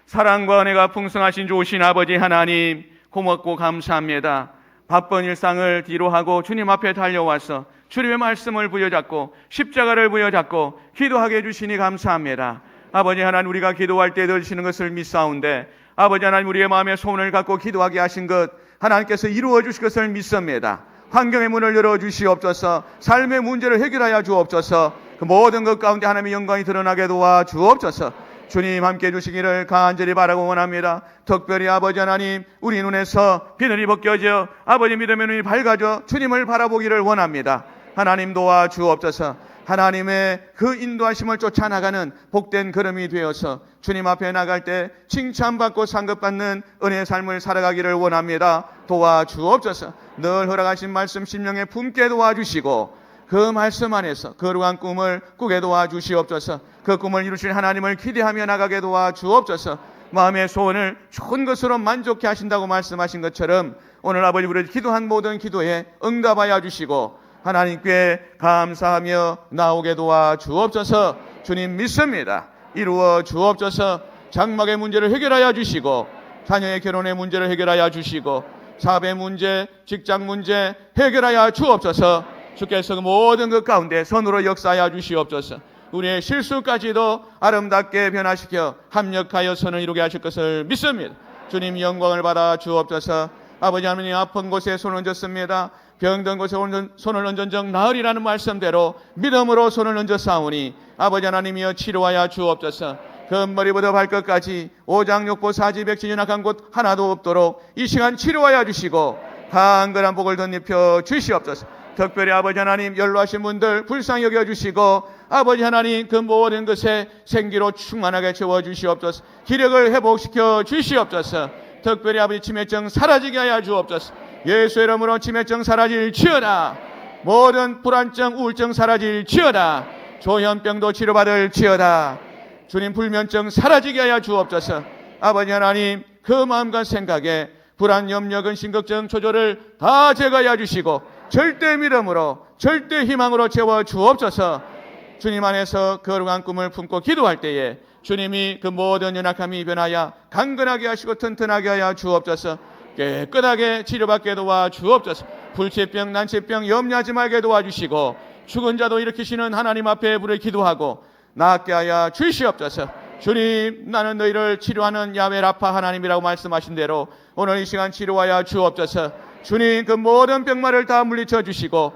사랑과 은혜가 풍성하신 좋으신 아버지 하나님, 고맙고 감사합니다. 바쁜 일상을 뒤로하고 주님 앞에 달려와서 주님의 말씀을 부여잡고 십자가를 부여잡고 기도하게 해주시니 감사합니다. 아버지 하나님, 우리가 기도할 때 들으시는 것을 믿사온데 아버지 하나님, 우리의 마음에 소원을 갖고 기도하게 하신 것 하나님께서 이루어 주실 것을 믿습니다. 환경의 문을 열어주시옵소서. 삶의 문제를 해결하여 주옵소서. 그 모든 것 가운데 하나님의 영광이 드러나게 도와주옵소서. 주님 함께 해주시기를 간절히 바라고 원합니다. 특별히 아버지 하나님, 우리 눈에서 비늘이 벗겨져 아버지 믿음의 눈이 밝아져 주님을 바라보기를 원합니다. 하나님 도와주옵소서. 하나님의 그 인도하심을 쫓아나가는 복된 걸음이 되어서 주님 앞에 나갈 때 칭찬받고 상급받는 은혜의 삶을 살아가기를 원합니다. 도와주옵소서. 늘 허락하신 말씀 심령에 품게 도와주시고 그 말씀 안에서 거룩한 꿈을 꾸게 도와주시옵소서. 그 꿈을 이루실 하나님을 기대하며 나가게 도와주옵소서. 마음의 소원을 좋은 것으로 만족해 하신다고 말씀하신 것처럼 오늘 아버지 우리 기도한 모든 기도에 응답하여 주시고 하나님께 감사하며 나오게 도와주옵소서. 주님 믿습니다. 이루어 주옵소서. 장막의 문제를 해결하여 주시고 자녀의 결혼의 문제를 해결하여 주시고 사업의 문제, 직장 문제 해결하여 주옵소서. 주께서 그 모든 것 가운데 선으로 역사하여 주시옵소서. 우리의 실수까지도 아름답게 변화시켜 합력하여 선을 이루게 하실 것을 믿습니다. 주님 영광을 받아 주옵소서. 아버지 하나님, 아픈 곳에 손을 얹었습니다. 병든 곳에 손을 얹은 적 나으리라는 말씀대로 믿음으로 손을 얹어 싸우니 아버지 하나님이여 치료하여 주옵소서. 그 머리부터 발끝까지 오장육부 사지백신 연약한 곳 하나도 없도록 이 시간 치료하여 주시고 강건한 복을 덧입혀 주시옵소서. 특별히 아버지 하나님, 연로하신 분들 불쌍히 여겨주시고 아버지 하나님, 그 모든 것에 생기로 충만하게 채워주시옵소서. 기력을 회복시켜 주시옵소서. 특별히 아버지 치매증 사라지게 하여 주옵소서. 예수의 이름으로 치매증 사라질지어다. 모든 불안증, 우울증 사라질지어다. 조현병도 치료받을 지어다. 주님, 불면증 사라지게 하여 주옵소서. 아버지 하나님, 그 마음과 생각에 불안, 염려, 근심, 걱정, 초조를 다 제거하여 주시고 절대 믿음으로, 절대 희망으로 채워 주옵소서. 주님 안에서 거룩한 꿈을 품고 기도할 때에 주님이 그 모든 연약함이 변하여 강건하게 하시고 튼튼하게 하여 주옵소서. 깨끗하게 치료받게 도와주옵소서. 불치병, 난치병 염려하지 말게 도와주시고 죽은 자도 일으키시는 하나님 앞에 부르 기도하고 낫게 하여 주시옵소서. 주님, 나는 너희를 치료하는 야훼 라파 하나님이라고 말씀하신 대로 오늘 이 시간 치료하여 주옵소서. 주님, 그 모든 병마를 다 물리쳐 주시고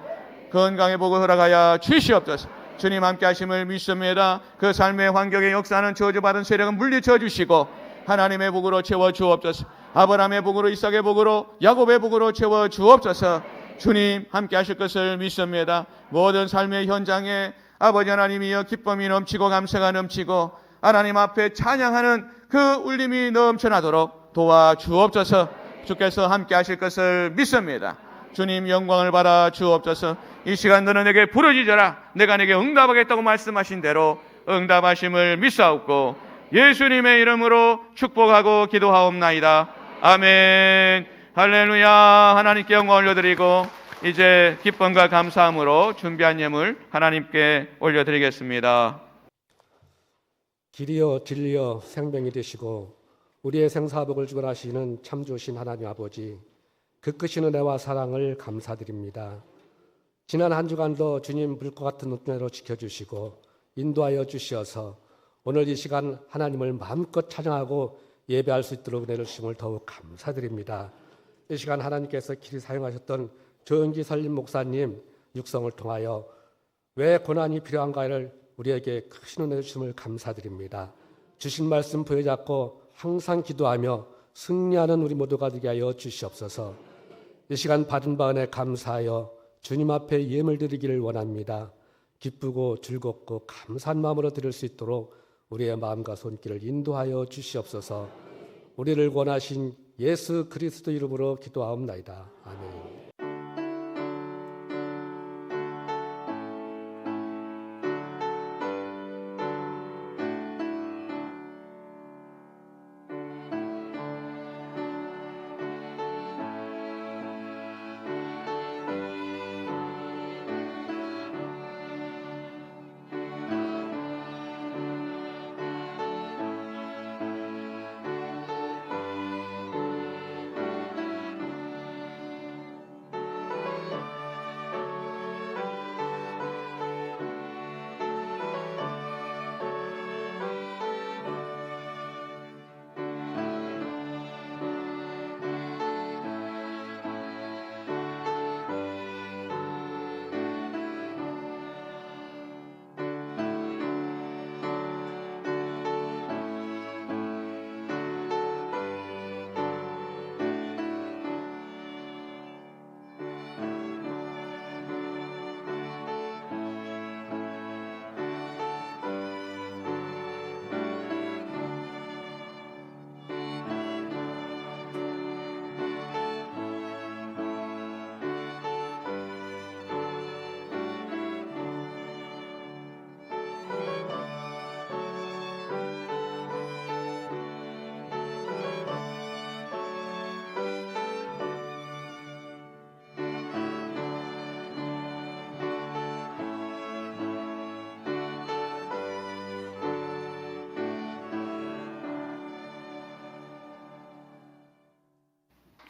건강의 복을 허락하여 주시옵소서. 주님 함께 하심을 믿습니다. 그 삶의 환경에 역사하는 저주받은 세력은 물리쳐 주시고 하나님의 복으로 채워 주옵소서. 아브라함의 복으로, 이삭의 복으로, 야곱의 복으로 채워 주옵소서. 주님 함께 하실 것을 믿습니다. 모든 삶의 현장에 아버지 하나님이여 기쁨이 넘치고 감사가 넘치고 하나님 앞에 찬양하는 그 울림이 넘쳐나도록 도와주옵소서. 주께서 함께 하실 것을 믿습니다. 주님 영광을 받아 주옵소서. 이 시간 너는 내게 부르짖어라. 내가 내게 응답하겠다고 말씀하신 대로 응답하심을 믿사옵고 예수님의 이름으로 축복하고 기도하옵나이다. 아멘. 할렐루야. 하나님께 영광 올려드리고 이제 기쁨과 감사함으로 준비한 예물 하나님께 올려드리겠습니다. 길이요 진리요 생명이 되시고 우리의 생사복을 주관하시는 참 좋으신 하나님 아버지, 그 크신 은혜와 사랑을 감사드립니다. 지난 한 주간도 주님 불꽃 같은 은혜로 지켜주시고 인도하여 주시어서 오늘 이 시간 하나님을 마음껏 찬양하고 예배할 수 있도록 은혜를 주심을 더욱 감사드립니다. 이 시간 하나님께서 길이 사용하셨던 조영기 설림 목사님 육성을 통하여 왜 고난이 필요한가를 우리에게 크신 은혜 주심을 감사드립니다. 주신 말씀 부여잡고 항상 기도하며 승리하는 우리 모두가 되게 하여 주시옵소서. 이 시간 받은 바 은혜 감사하여 주님 앞에 예물 드리기를 원합니다. 기쁘고 즐겁고 감사한 마음으로 드릴 수 있도록 우리의 마음과 손길을 인도하여 주시옵소서. 우리를 권하신 예수 그리스도 이름으로 기도하옵나이다. 아멘.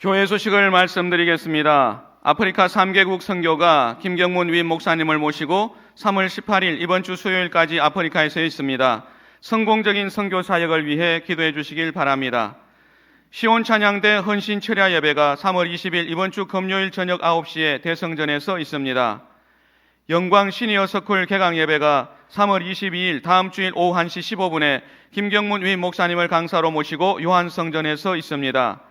교회 소식을 말씀드리겠습니다. 아프리카 3개국 선교가 김경문 위임 목사님을 모시고 3월 18일 이번 주 수요일까지 아프리카에서 있습니다. 성공적인 선교 사역을 위해 기도해 주시길 바랍니다. 시온 찬양대 헌신 철야 예배가 3월 20일 이번 주 금요일 저녁 9시에 대성전에서 있습니다. 영광 시니어 서클 개강 예배가 3월 22일 다음 주일 오후 1시 15분에 김경문 위임 목사님을 강사로 모시고 요한성전에서 있습니다.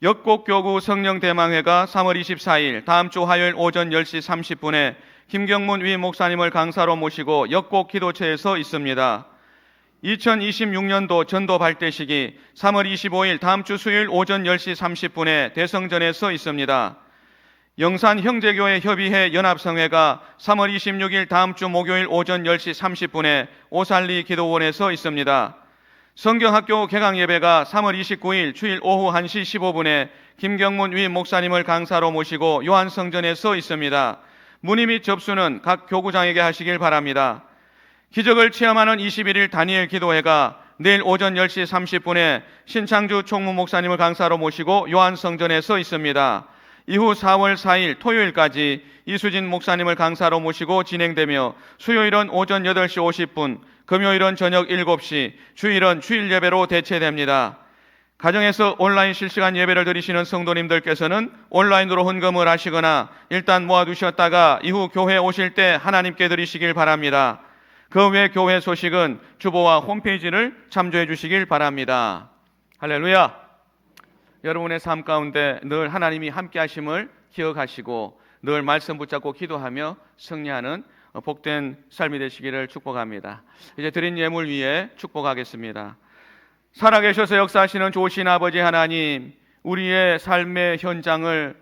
역곡교구 성령대망회가 3월 24일 다음 주 화요일 오전 10시 30분에 김경문 위임 목사님을 강사로 모시고 역곡 기도처에서 있습니다. 2026년도 전도 발대식이 3월 25일 다음 주 수요일 오전 10시 30분에 대성전에서 있습니다. 영산 형제교회 협의회 연합성회가 3월 26일 다음 주 목요일 오전 10시 30분에 오살리 기도원에서 있습니다. 성경학교 개강예배가 3월 29일 주일 오후 1시 15분에 김경문 위임 목사님을 강사로 모시고 요한성전에서 있습니다. 문의 및 접수는 각 교구장에게 하시길 바랍니다. 기적을 체험하는 21일 다니엘 기도회가 내일 오전 10시 30분에 신창주 총무 목사님을 강사로 모시고 요한성전에 서 있습니다. 이후 4월 4일 토요일까지 이수진 목사님을 강사로 모시고 진행되며 수요일은 오전 8시 50분, 금요일은 저녁 7시, 주일은 주일 예배로 대체됩니다. 가정에서 온라인 실시간 예배를 드리시는 성도님들께서는 온라인으로 헌금을 하시거나 일단 모아두셨다가 이후 교회 오실 때 하나님께 드리시길 바랍니다. 그 외 교회 소식은 주보와 홈페이지를 참조해 주시길 바랍니다. 할렐루야! 여러분의 삶 가운데 늘 하나님이 함께 하심을 기억하시고 늘 말씀 붙잡고 기도하며 승리하는 복된 삶이 되시기를 축복합니다. 이제 드린 예물 위에 축복하겠습니다. 살아계셔서 역사하시는 좋으신 아버지 하나님, 우리의 삶의 현장을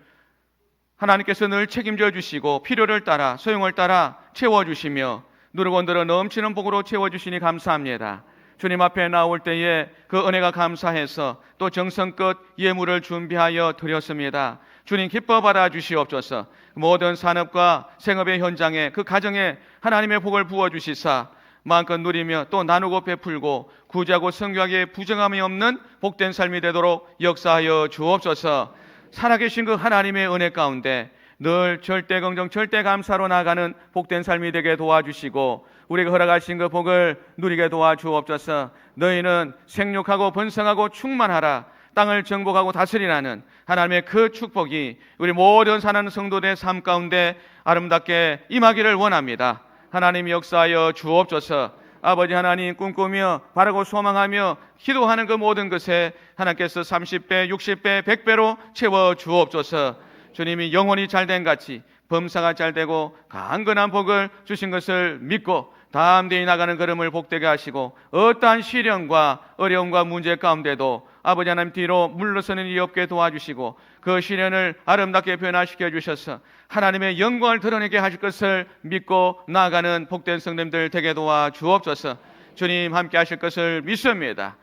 하나님께서 늘 책임져 주시고 필요를 따라 소용을 따라 채워주시며 누르건들어 넘치는 복으로 채워주시니 감사합니다. 주님 앞에 나올 때에 그 은혜가 감사해서 또 정성껏 예물을 준비하여 드렸습니다. 주님 기뻐 받아 주시옵소서. 모든 산업과 생업의 현장에 그 가정에 하나님의 복을 부어주시사 마음껏 누리며 또 나누고 베풀고 구제하고 선교하기에 부정함이 없는 복된 삶이 되도록 역사하여 주옵소서. 살아계신 그 하나님의 은혜 가운데 늘 절대 긍정 절대 감사로 나아가는 복된 삶이 되게 도와주시고 우리가 허락하신 그 복을 누리게 도와주옵소서. 너희는 생육하고 번성하고 충만하라. 땅을 정복하고 다스리라는 하나님의 그 축복이 우리 모든 사는 성도들의 삶 가운데 아름답게 임하기를 원합니다. 하나님 역사하여 주옵소서. 아버지 하나님, 꿈꾸며 바라고 소망하며 기도하는 그 모든 것에 하나님께서 30배, 60배, 100배로 채워 주옵소서. 주님이 영혼이 잘된 같이 범사가 잘되고 강건한 복을 주신 것을 믿고 다음 대에 나가는 걸음을 복되게 하시고 어떠한 시련과 어려움과 문제 가운데도 아버지 하나님 뒤로 물러서는 일 없게 도와주시고 그 시련을 아름답게 변화시켜 주셔서 하나님의 영광을 드러내게 하실 것을 믿고 나아가는 복된 성도님들 되게 도와주옵소서. 주님 함께 하실 것을 믿습니다.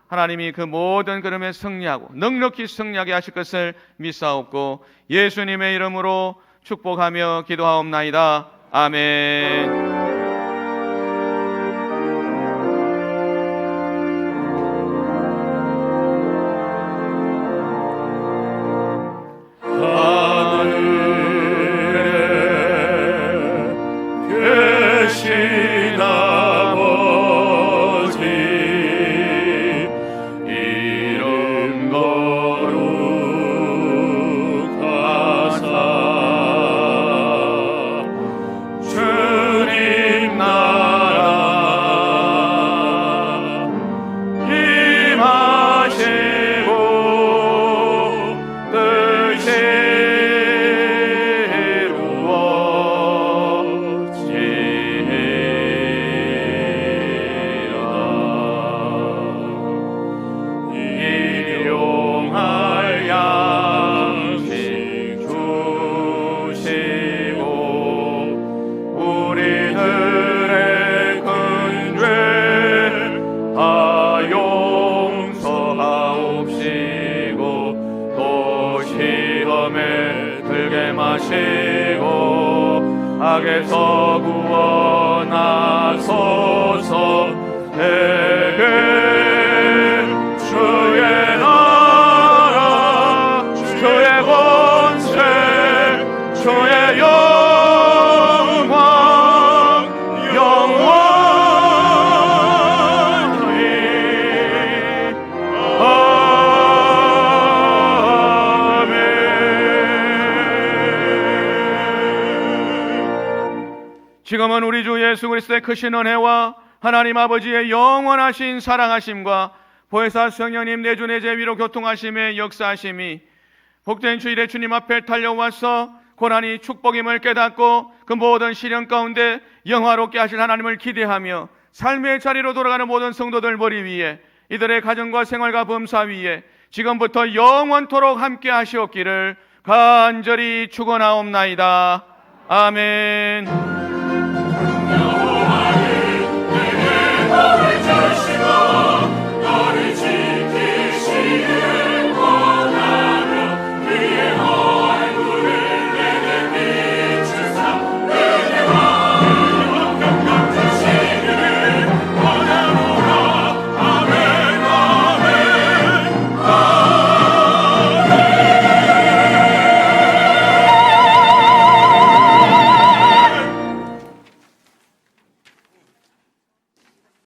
하나님이 그 모든 걸음에 승리하고 넉넉히 승리하게 하실 것을 믿사옵고 예수님의 이름으로 축복하며 기도하옵나이다. 아멘. 악에서 구원하소서. 내게 주의 나라 주의 권세 주의 영광 영원히 아멘. 지금은 우리 주 예수 그리스도의 크신 은혜와 하나님 아버지의 영원하신 사랑하심과 보혜사 성령님 내주 내제 위로 교통하심의 역사하심이 복된 주일에 주님 앞에 달려와서 고난이 축복임을 깨닫고 그 모든 시련 가운데 영화롭게 하실 하나님을 기대하며 삶의 자리로 돌아가는 모든 성도들 머리 위에 이들의 가정과 생활과 범사 위에 지금부터 영원토록 함께 하시옵기를 간절히 축원하옵나이다. 아멘.